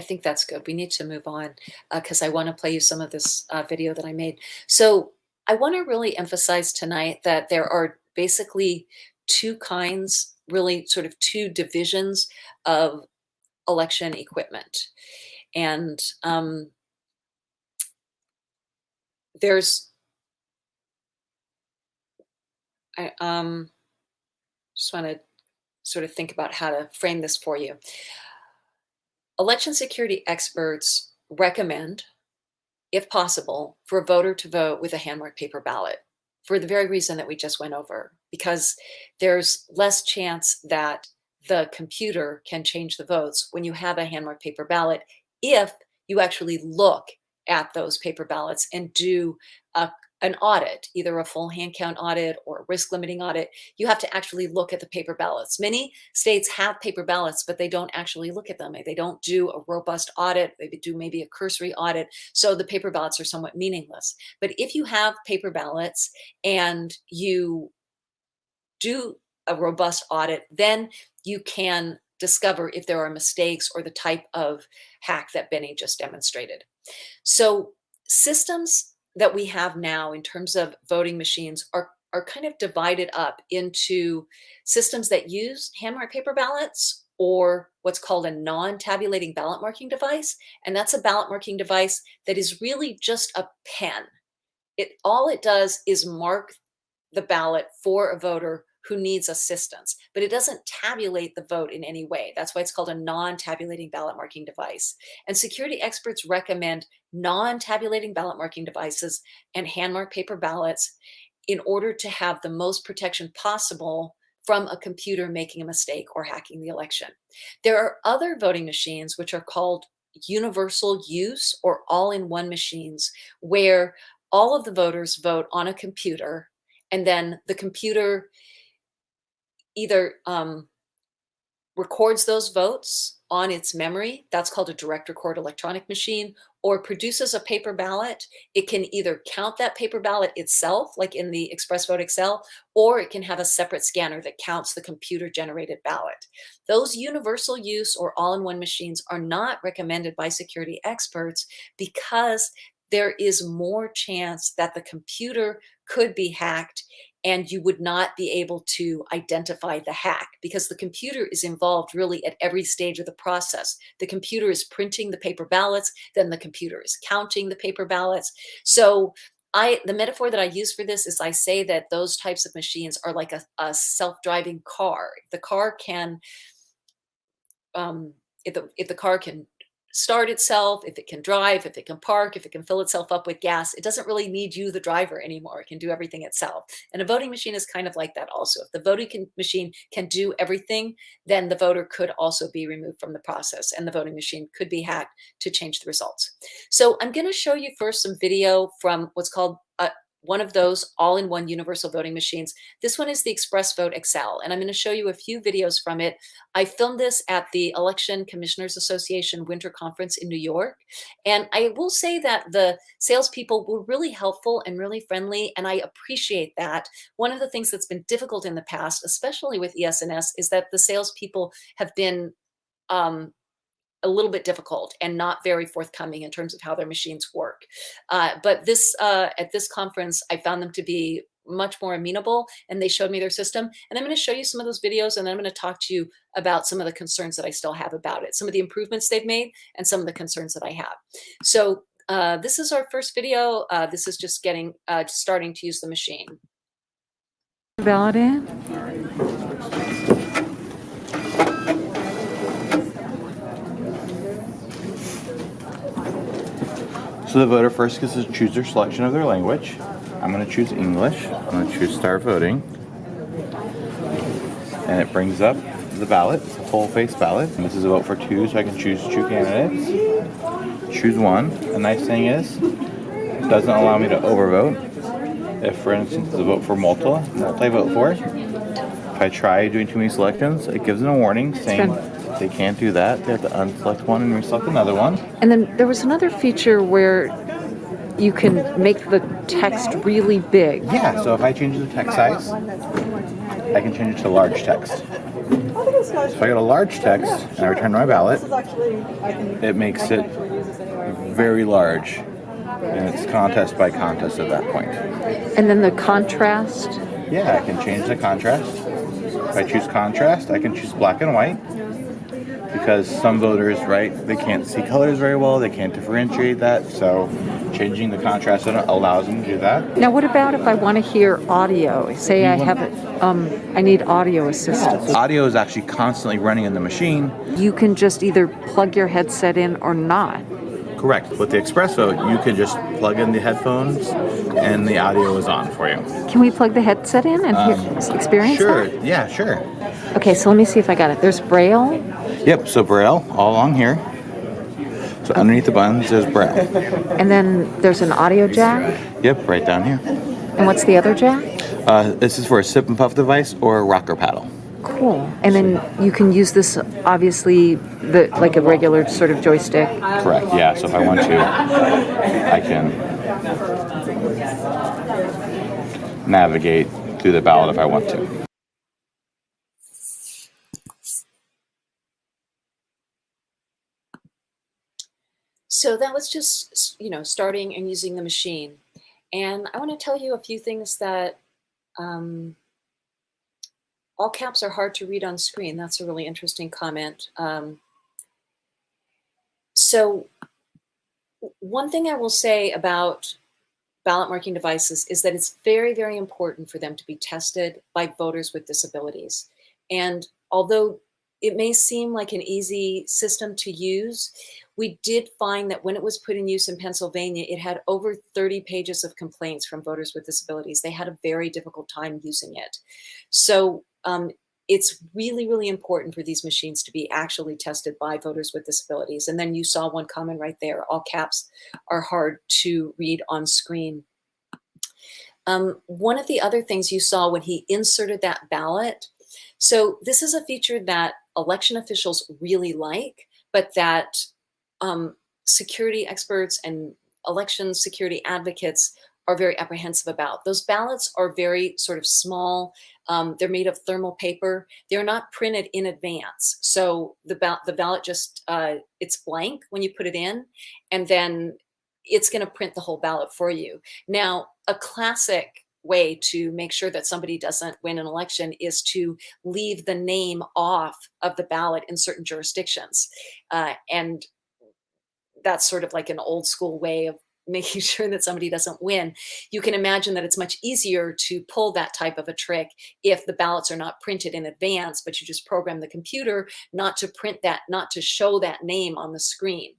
A: think that's good. We need to move on because I want to play you some of this video that I made. So I want to really emphasize tonight that there are basically two kinds, really sort of two divisions of election equipment. And there's, I just want to sort of think about how to frame this for you. Election security experts recommend, if possible, for a voter to vote with a handmarked paper ballot for the very reason that we just went over, because there's less chance that the computer can change the votes when you have a handmarked paper ballot if you actually look at those paper ballots and do a an audit, either a full hand count audit or a risk limiting audit, you have to actually look at the paper ballots. Many states have paper ballots, but they don't actually look at them. They don't do a robust audit. They do maybe a cursory audit. So the paper ballots are somewhat meaningless. But if you have paper ballots and you do a robust audit, then you can discover if there are mistakes or the type of hack that Bennie just demonstrated. So systems that we have now in terms of voting machines are kind of divided up into systems that use hand-marked paper ballots or what's called a non-tabulating ballot marking device. And that's a ballot marking device that is really just a pen. All it does is mark the ballot for a voter who needs assistance, but it doesn't tabulate the vote in any way. That's why it's called a non-tabulating ballot marking device. And security experts recommend non-tabulating ballot marking devices and hand-marked paper ballots in order to have the most protection possible from a computer making a mistake or hacking the election. There are other voting machines which are called universal use or all-in-one machines, where all of the voters vote on a computer, and then the computer either records those votes on its memory. That's called a direct record electronic machine, or produces a paper ballot. It can either count that paper ballot itself, like in the Express Vote Excel, or it can have a separate scanner that counts the computer generated ballot. Those universal use or all-in-one machines are not recommended by security experts because there is more chance that the computer could be hacked and you would not be able to identify the hack because the computer is involved really at every stage of the process. The computer is printing the paper ballots, then the computer is counting the paper ballots. So the metaphor that I use for this is I say that those types of machines are like a self-driving car. The car can, if the car can start itself, if it can drive, if it can park, if it can fill itself up with gas, it doesn't really need you, the driver, anymore. It can do everything itself. And a voting machine is kind of like that also. If the voting machine can do everything, then the voter could also be removed from the process and the voting machine could be hacked to change the results. So I'm going to show you first some video from what's called one of those all-in-one universal voting machines. This one is the Express Vote Excel, and I'm going to show you a few videos from it. I filmed this at the Election Commissioners Association Winter Conference in New York, and I will say that the salespeople were really helpful and really friendly, and I appreciate that. One of the things that's been difficult in the past, especially with ES&S, is that the salespeople have been a little bit difficult and not very forthcoming in terms of how their machines work. But this at this conference, I found them to be much more amenable, and they showed me their system. And I'm going to show you some of those videos, and then I'm going to talk to you about some of the concerns that I still have about it, some of the improvements they've made, and some of the concerns that I have. So this is our first video. This is just getting starting to use the machine.
E: Ballot in.
F: So the voter first gets to choose their selection of their language. I'm going to choose English. I'm going to choose Start Voting. And it brings up the ballot. It's a full-face ballot. And this is a vote for two, so I can choose two candidates. Choose one. The nice thing is, it doesn't allow me to overvote. If, for instance, it's a vote for multi-vote for. If I try doing too many selections, it gives them a warning saying they can't do that. They have to unselect one and reselect another one.
E: And then there was another feature where you can make the text really big.
F: Yeah, so if I change the text size, I can change it to large text. So if I go to large text and I return my ballot, it makes it very large. And it's contest by contest at that point.
E: And then the contrast.
F: Yeah, I can change the contrast. If I choose contrast, I can choose black and white. Because some voters, right, they can't see colors very well, they can't differentiate that, so changing the contrast allows them to do that.
E: Now, what about if I want to hear audio? Say I have I need audio assistance.
F: Audio is actually constantly running in the machine.
E: You can just either plug your headset in or not.
F: Correct. With the Express Vote, you could just plug in the headphones and the audio is on for you.
E: Can we plug the headset in and experience
F: Sure.
E: that?
F: Yeah, sure.
E: Okay, so let me see if I got it. There's Braille.
F: Yep, so Braille all along here. So underneath the buttons, there's Braille.
E: And then there's an audio jack.
F: Yep, right down here.
E: And what's the other jack?
F: This is for a sip and puff device or a rocker paddle.
E: Cool. And then you can use this, obviously, like a regular sort of joystick.
F: Correct, yeah. So if I want to, I can navigate through the ballot if I want to.
A: So that was just, starting and using the machine. And I want to tell you a few things that all caps are hard to read on screen. That's a really interesting comment. So one thing I will say about ballot marking devices is that it's very, very important for them to be tested by voters with disabilities. And although it may seem like an easy system to use, we did find that when it was put in use in Pennsylvania, it had over 30 pages of complaints from voters with disabilities. They had a very difficult time using it. So it's really, really important for these machines to be actually tested by voters with disabilities. And then you saw one comment right there, all caps are hard to read on screen. One of the other things you saw when he inserted that ballot, so this is a feature that election officials really like, but that security experts and election security advocates are very apprehensive about. Those ballots are very sort of small. They're made of thermal paper. They're not printed in advance. So the ballot just, it's blank when you put it in, and then it's going to print the whole ballot for you. Now, a classic way to make sure that somebody doesn't win an election is to leave the name off of the ballot in certain jurisdictions. And that's sort of like an old school way of making sure that somebody doesn't win. You can imagine that it's much easier to pull that type of a trick if the ballots are not printed in advance, but you just program the computer not to print that, not to show that name on the screen.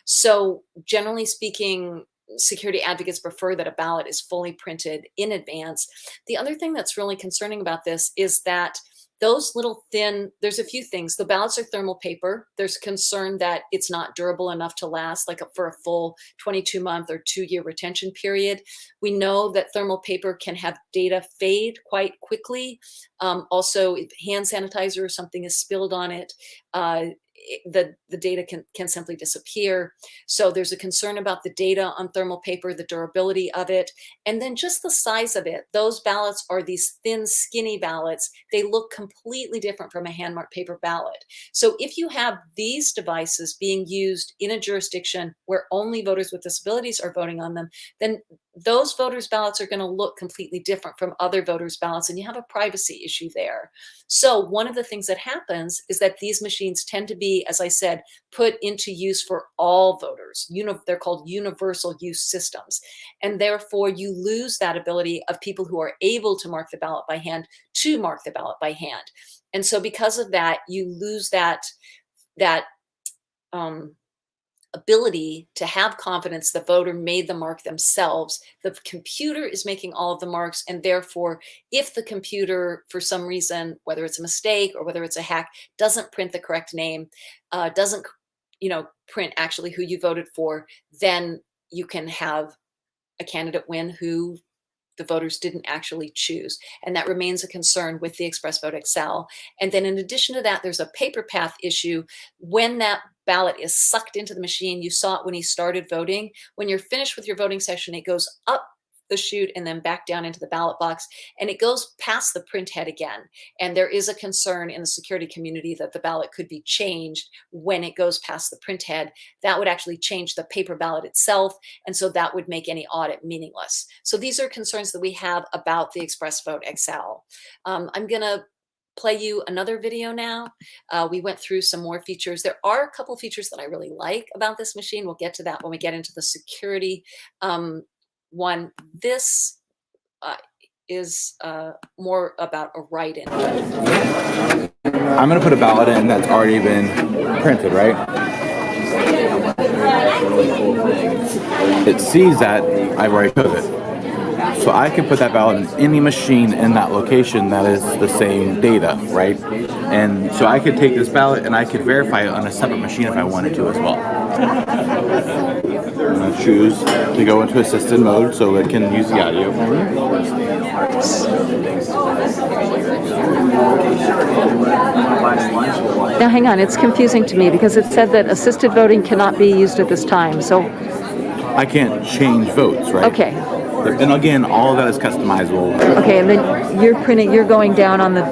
A: So generally speaking, security advocates prefer that a ballot is fully printed in advance. The other thing that's really concerning about this is that those little thin, there's a few things. The ballots are thermal paper. There's concern that it's not durable enough to last like for a full 22-month or 2-year retention period. We know that thermal paper can have data fade quite quickly. Also, if hand sanitizer or something is spilled on it, the data can simply disappear. So there's a concern about the data on thermal paper, the durability of it, and then just the size of it. Those ballots are these thin, skinny ballots. They look completely different from a hand-marked paper ballot. So if you have these devices being used in a jurisdiction where only voters with disabilities are voting on them, then those voters' ballots are going to look completely different from other voters' ballots, and you have a privacy issue there. So one of the things that happens is that these machines tend to be, as I said, put into use for all voters. They're called universal use systems. And therefore, you lose that ability of people who are able to mark the ballot by hand to mark the ballot by hand. And so because of that, you lose that ability to have confidence the voter made the mark themselves. The computer is making all of the marks, and therefore, if the computer, for some reason, whether it's a mistake or whether it's a hack, doesn't print the correct name, doesn't print actually who you voted for, then you can have a candidate win who the voters didn't actually choose. And that remains a concern with the Express Vote XL. And then in addition to that, there's a paper path issue. When that ballot is sucked into the machine, you saw it when he started voting. When you're finished with your voting session, it goes up the chute and then back down into the ballot box, and it goes past the print head again. And there is a concern in the security community that the ballot could be changed when it goes past the print head. That would actually change the paper ballot itself, and so that would make any audit meaningless. So these are concerns that we have about the Express Vote XL. I'm gonna play you another video now. We went through some more features. There are a couple features that I really like about this machine. We'll get to that when we get into the security one. This is more about a write-in.
F: I'm going to put a ballot in that's already been printed, right? It sees that I've already took it. So I can put that ballot in any machine in that location that is the same data, right? And so I could take this ballot and I could verify it on a separate machine if I wanted to as well. I'm going to choose to go into assisted mode so it can use the audio for me.
E: Now hang on, it's confusing to me because it said that assisted voting cannot be used at this time. So
F: I can't change votes, right?
E: okay.
F: And again, all of that is customizable.
E: Okay, and then you're going down on the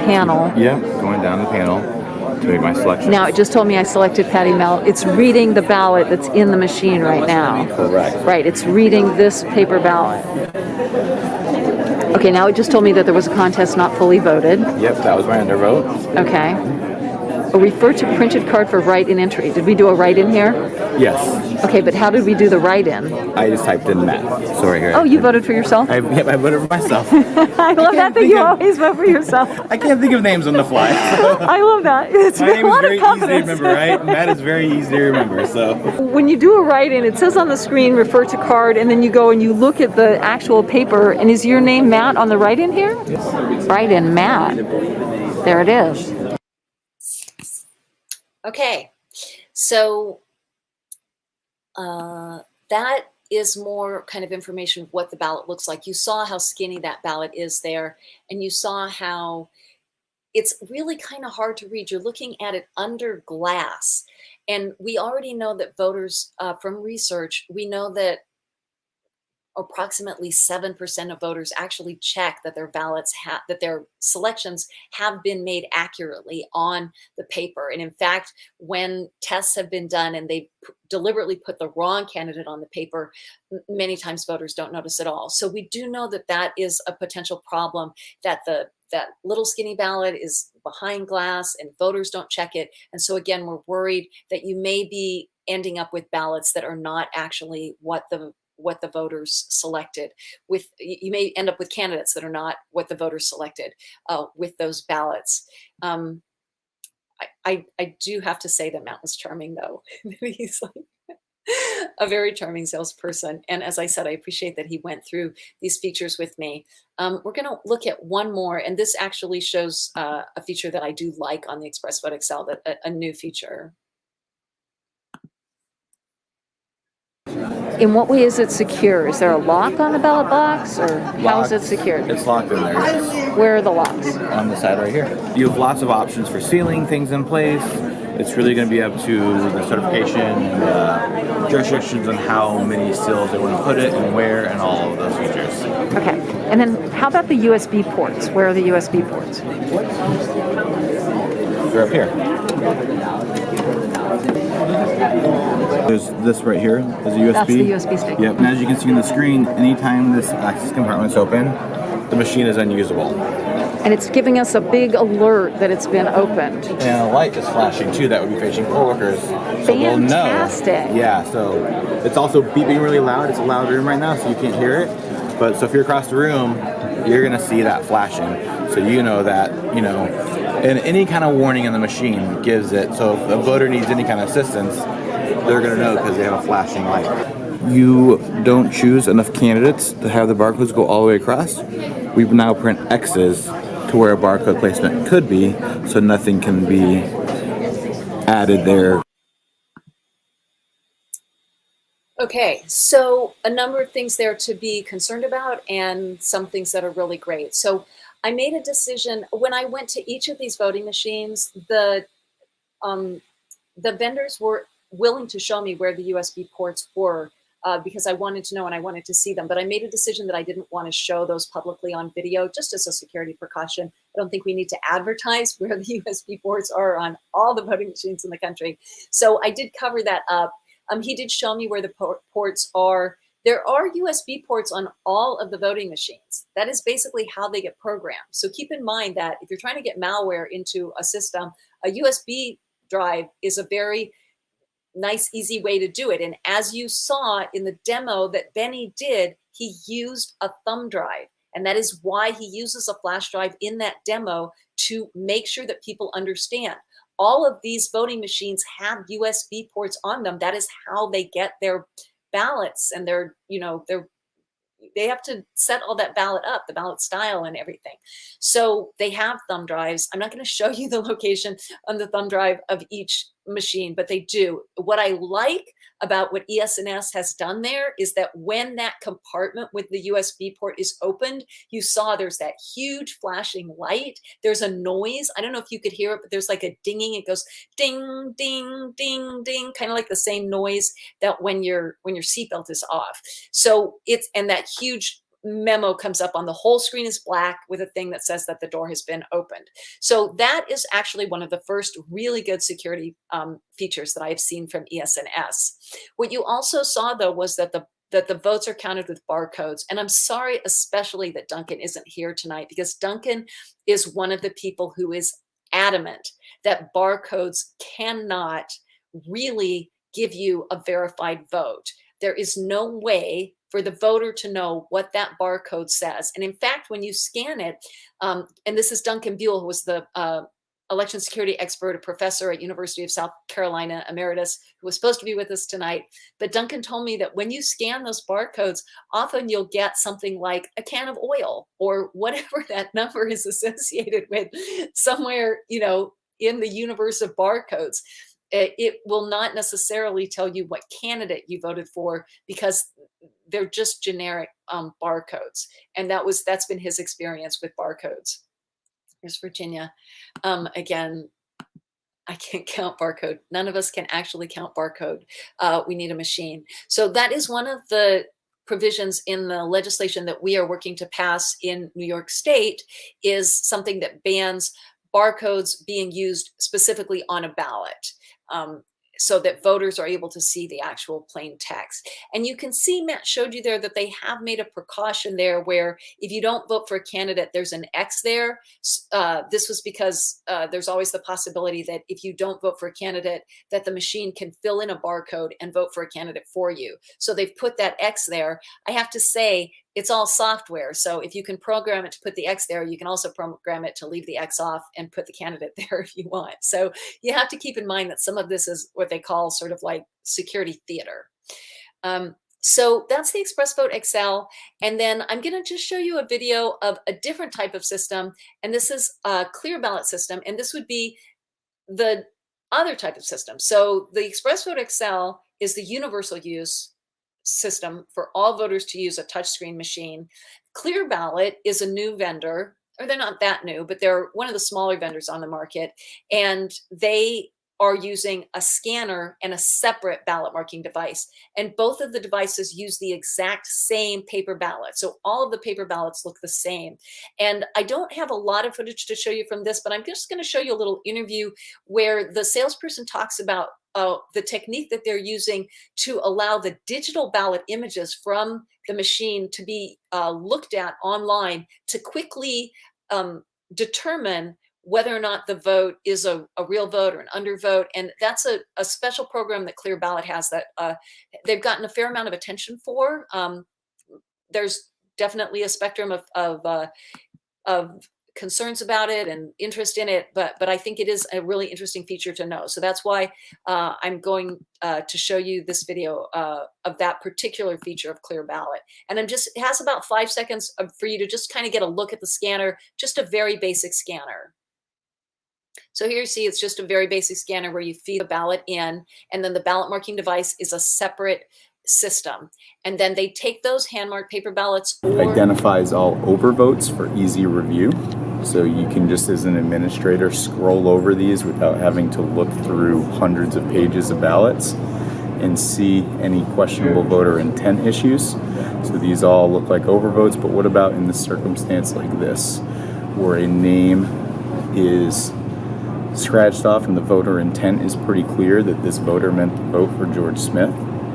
E: panel.
F: Yeah, going down the panel to make my selection.
E: Now it just told me I selected Patty Mel. It's reading the ballot that's in the machine right now.
F: Correct.
E: Right, it's reading this paper ballot. Okay, now it just told me that there was a contest not fully voted.
F: Yep, that was my undervote.
E: Okay. Refer to printed card for write-in entry. Did we do a write-in here?
F: Yes.
E: Okay, but how did we do the write-in?
F: I just typed in Matt. So right here.
E: Oh, you voted for yourself?
F: I voted for myself.
E: I love that you always vote for yourself.
F: I can't think of names on the fly.
E: I love that. It's
F: My name
E: a
F: is
E: lot
F: very
E: of
F: easy to
E: confidence.
F: remember, right? Matt is very easy to remember, so.
E: When you do a write-in, it says on the screen, refer to card, and then you go and you look at the actual paper, and is your name Matt on the write-in here? Write-in Matt. There it is.
A: Okay, so that is more kind of information of what the ballot looks like. You saw how skinny that ballot is there, and you saw how it's really kind of hard to read. You're looking at it under glass, and we already know that voters, from research, we know that approximately 7% of voters actually check that their ballots that their selections have been made accurately on the paper. And in fact, when tests have been done and they deliberately put the wrong candidate on the paper, many times voters don't notice at all. So we do know that that is a potential problem, that that little skinny ballot is behind glass and voters don't check it. And so again, we're worried that you may be ending up with ballots that are not actually what the voters selected. You may end up with candidates that are not what the voters selected with those ballots. I do have to say that Matt was charming, though. He's like a very charming salesperson. And as I said, I appreciate that he went through these features with me. We're going to look at one more, and this actually shows a feature that I do like on the Express Vote Excel, that a new feature.
E: In what way is it secure? Is there a lock on the ballot box, or how is it secured?
F: It's locked in there.
E: Where are the locks?
F: On the side right here. You have lots of options for sealing things in place. It's really going to be up to the certification and jurisdictions on how many seals they want to put it and where and all of those features.
E: Okay. And then how about the USB ports? Where are the USB ports?
F: They're up here. There's this right here. There's a USB.
E: That's the USB stick.
F: Yep. And as you can see on the screen, anytime this access compartment is open, the machine is unusable.
E: And it's giving us a big alert that it's been opened.
F: And a light is flashing too that would be facing coworkers. So we'll know.
E: Fantastic.
F: Yeah, so it's also beeping really loud. It's a loud room right now, so you can't hear it. But so if you're across the room, you're gonna see that flashing. So you know that, and any kind of warning in the machine gives it. So if a voter needs any kind of assistance, they're gonna know because they have a flashing light. You don't choose enough candidates to have the barcodes go all the way across. We now print X's to where a barcode placement could be, so nothing can be added there.
A: Okay, so a number of things there to be concerned about and some things that are really great. So I made a decision when I went to each of these voting machines. The vendors were willing to show me where the USB ports were because I wanted to know and I wanted to see them. But I made a decision that I didn't want to show those publicly on video, just as a security precaution. I don't think we need to advertise where the USB ports are on all the voting machines in the country. So I did cover that up. He did show me where the ports are. There are USB ports on all of the voting machines. That is basically how they get programmed. So keep in mind that if you're trying to get malware into a system, a USB drive is a very nice, easy way to do it. And as you saw in the demo that Bennie did, he used a thumb drive. And that is why he uses a flash drive in that demo, to make sure that people understand. All of these voting machines have USB ports on them. That is how they get their ballots and their they have to set all that ballot up, the ballot style and everything. So they have thumb drives. I'm not going to show you the location on the thumb drive of each machine, but they do. What I like about what ES&S has done there is that when that compartment with the USB port is opened, you saw there's that huge flashing light. There's a noise. I don't know if you could hear it, but there's like a dinging. It goes ding, ding, ding, ding, kind of like the same noise that when your seatbelt is off. So and that huge memo comes up on the whole screen is black with a thing that says that the door has been opened. So that is actually one of the first really good security features that I've seen from ES&S. What you also saw, though, was that the votes are counted with barcodes. And I'm sorry, especially that Duncan isn't here tonight, because Duncan is one of the people who is adamant that barcodes cannot really give you a verified vote. There is no way for the voter to know what that barcode says. And in fact, when you scan it, and this is Duncan Buell, who was the election security expert, a professor at University of South Carolina, emeritus, who was supposed to be with us tonight. But Duncan told me that when you scan those barcodes, often you'll get something like a can of oil or whatever that number is associated with somewhere, in the universe of barcodes. It will not necessarily tell you what candidate you voted for, because they're just generic barcodes. And that's been his experience with barcodes. Here's Virginia. Again, I can't count barcode. None of us can actually count barcode. We need a machine. So that is one of the provisions in the legislation that we are working to pass in New York State, is something that bans barcodes being used specifically on a ballot. So that voters are able to see the actual plain text. And you can see, Matt showed you there, that they have made a precaution there where if you don't vote for a candidate, there's an X there. This was because there's always the possibility that if you don't vote for a candidate, that the machine can fill in a barcode and vote for a candidate for you. So they've put that X there. I have to say, it's all software. So if you can program it to put the X there, you can also program it to leave the X off and put the candidate there if you want. So you have to keep in mind that some of this is what they call sort of like security theater. So that's the Express Vote XL. And then I'm going to just show you a video of a different type of system. And this is a clear ballot system. And this would be the other type of system. So the Express Vote XL is the universal use system for all voters to use a touchscreen machine. Clear Ballot is a new vendor, or they're not that new, but they're one of the smaller vendors on the market, and they are using a scanner and a separate ballot marking device. And both of the devices use the exact same paper ballot. So all of the paper ballots look the same. And I don't have a lot of footage to show you from this, but I'm just going to show you a little interview where the salesperson talks about the technique that they're using to allow the digital ballot images from the machine to be looked at online to quickly determine whether or not the vote is a real vote or an undervote. And that's a special program that Clear Ballot has that they've gotten a fair amount of attention for. There's definitely a spectrum of concerns about it and interest in it, but I think it is a really interesting feature to know. So that's why I'm going to show you this video of that particular feature of Clear Ballot. And it has about 5 seconds for you to just kind of get a look at the scanner, just a very basic scanner. So here you see it's just a very basic scanner where you feed the ballot in, and then the ballot marking device is a separate system. And then they take those hand-marked paper ballots.
G: Identifies all overvotes for easy review. So you can just, as an administrator, scroll over these without having to look through hundreds of pages of ballots and see any questionable voter intent issues. So these all look like overvotes, but what about in the circumstance like this, where a name is scratched off and the voter intent is pretty clear that this voter meant to vote for George Smith?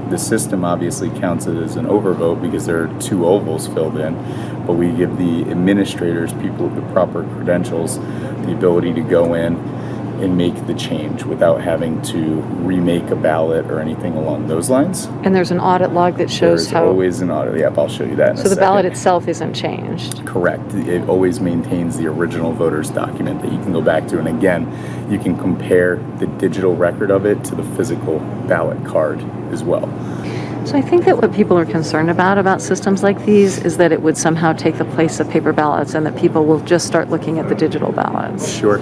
G: The system obviously counts it as an overvote because there are 2 ovals filled in, but we give the administrators, people with the proper credentials, the ability to go in and make the change without having to remake a ballot or anything along those lines.
E: And there's an audit log that shows
G: There's always an audit. Yep, I'll show you that in a second.
E: So the ballot itself isn't changed.
G: Correct. It always maintains the original voter's document that you can go back to. And again, you can compare the digital record of it to the physical ballot card as well.
E: So I think that what people are concerned about systems like these is that it would somehow take the place of paper ballots and that people will just start looking at the digital ballots.
G: Sure.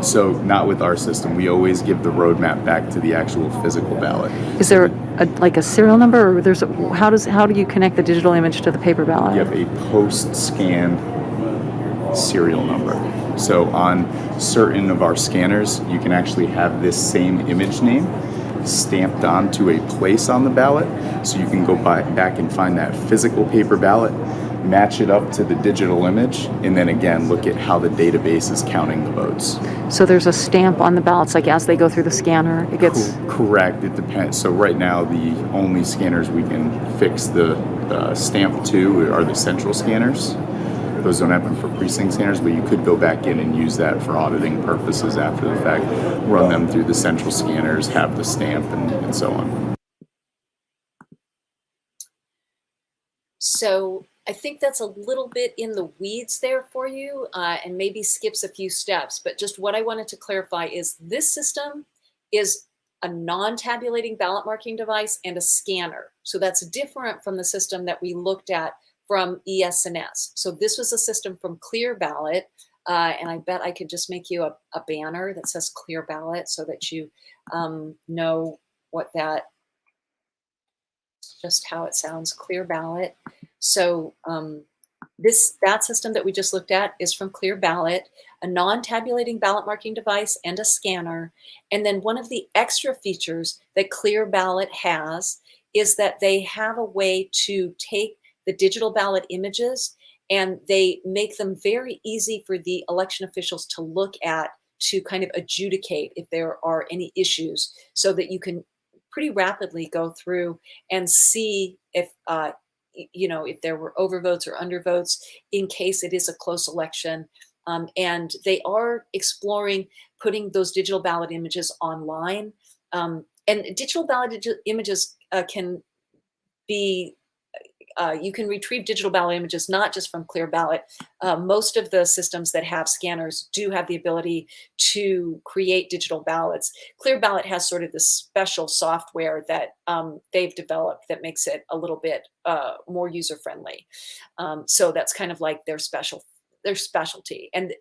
G: So not with our system. We always give the roadmap back to the actual physical ballot.
E: Is there like a serial number, or how do you connect the digital image to the paper ballot?
G: You have a post-scan serial number. So on certain of our scanners, you can actually have this same image name stamped onto a place on the ballot, so you can go back and find that physical paper ballot, match it up to the digital image, and then again look at how the database is counting the votes.
E: So there's a stamp on the ballots, like as they go through the scanner, it gets...
G: Correct, it depends. So right now the only scanners we can fix the stamp to are the central scanners. Those don't happen for precinct scanners, but you could go back in and use that for auditing purposes after the fact, run them through the central scanners, have the stamp, and so on.
A: So I think that's a little bit in the weeds there for you, and maybe skips a few steps. But just what I wanted to clarify is this system is a non-tabulating ballot marking device and a scanner. So that's different from the system that we looked at from ES&S. So this was a system from Clear Ballot, and I bet I could just make you a banner that says Clear Ballot so that you know what that, just how it sounds, Clear Ballot. So that system that we just looked at is from Clear Ballot, a non-tabulating ballot marking device and a scanner. And then one of the extra features that Clear Ballot has is that they have a way to take the digital ballot images and they make them very easy for the election officials to look at, to kind of adjudicate if there are any issues, so that you can pretty rapidly go through and see if if there were overvotes or undervotes in case it is a close election. And they are exploring putting those digital ballot images online. And digital ballot images can be, you can retrieve digital ballot images not just from Clear Ballot. Most of the systems that have scanners do have the ability to create digital ballots. Clear Ballot has sort of this special software that they've developed that makes it a little bit more user-friendly. So that's kind of like their specialty. And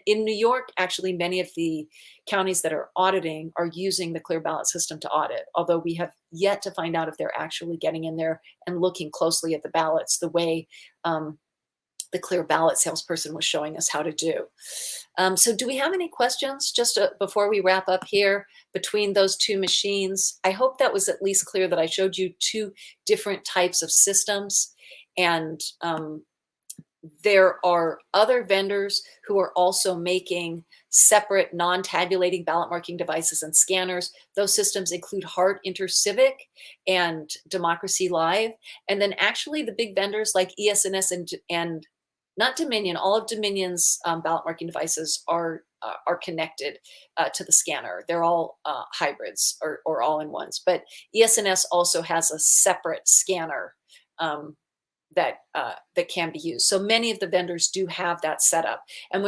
A: in New York, actually, many of the counties that are auditing are using the Clear Ballot system to audit, although we have yet to find out if they're actually getting in there and looking closely at the ballots the way the Clear Ballot salesperson was showing us how to do. So do we have any questions just before we wrap up here between those two machines? I hope that was at least clear that I showed you two different types of systems, and there are other vendors who are also making separate non-tabulating ballot marking devices and scanners. Those systems include Heart InterCivic and Democracy Live. And then actually the big vendors like ES&S and not Dominion, all of Dominion's ballot marking devices are connected to the scanner. They're all hybrids or all-in-ones. But ES&S also has a separate scanner that can be used. So many of the vendors do have that setup. And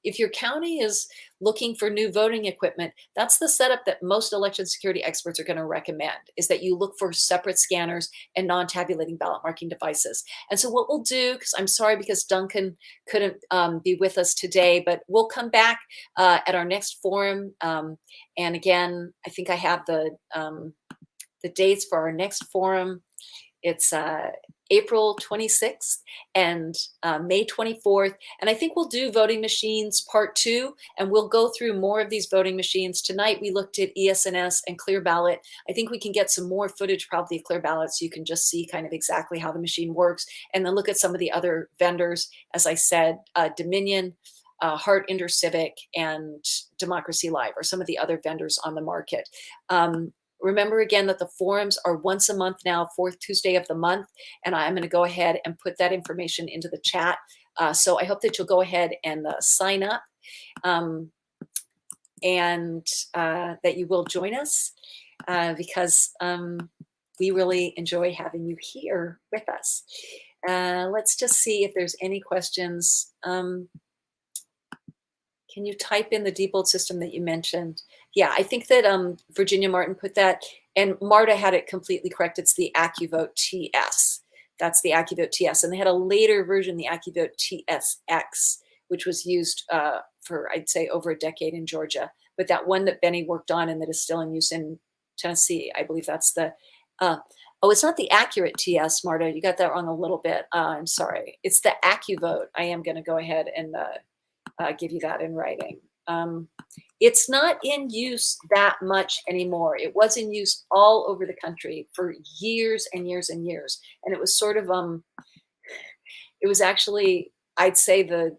A: if your county is looking for new voting equipment, that's the setup that most election security experts are going to recommend, is that you look for separate scanners and non-tabulating ballot marking devices. And so what we'll do, because I'm sorry because Duncan couldn't be with us today, but we'll come back at our next forum. And again, I think I have the dates for our next forum. It's April 26th and May 24th. And I think we'll do voting machines part 2, and we'll go through more of these voting machines. Tonight, we looked at ES&S and Clear Ballot. I think we can get some more footage probably of Clear Ballot so you can just see kind of exactly how the machine works, and then look at some of the other vendors. As I said, Dominion, Heart InterCivic, and Democracy Live are some of the other vendors on the market. Remember again that the forums are once a month now, 4th Tuesday of the month, and I'm going to go ahead and put that information into the chat. So I hope that you'll go ahead and sign up, and that you will join us because we really enjoy having you here with us. Let's just see if there's any questions. Can you type in the Diebold system that you mentioned? Yeah, I think that Virginia Martin put that. And Marta had it completely correct. It's the AccuVote TS. That's the AccuVote TS. And they had a later version, the AccuVote TSX, which was used for, I'd say, over a decade in Georgia. But that one that Bennie worked on and that is still in use in Tennessee, I believe that's the, oh, it's not the Accurate TS, Marta. You got that wrong a little bit. I'm sorry. It's the AccuVote. I am going to go ahead and give you that in writing. It's not in use that much anymore. It was in use all over the country for years and years and years. And it was sort of, it was actually, I'd say, the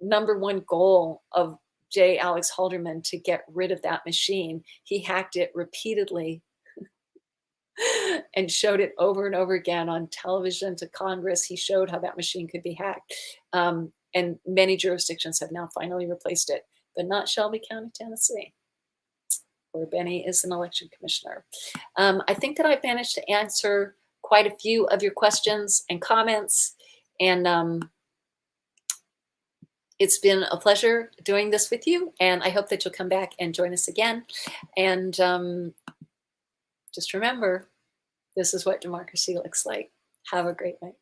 A: #1 goal of J. Alex Halderman to get rid of that machine. He hacked it repeatedly and showed it over and over again on television to Congress. He showed how that machine could be hacked. And many jurisdictions have now finally replaced it, but not Shelby County, Tennessee, where Bennie is an election commissioner. I think that I've managed to answer quite a few of your questions and comments. And it's been a pleasure doing this with you. And I hope that you'll come back and join us again. And just remember, this is what democracy looks like. Have a great night.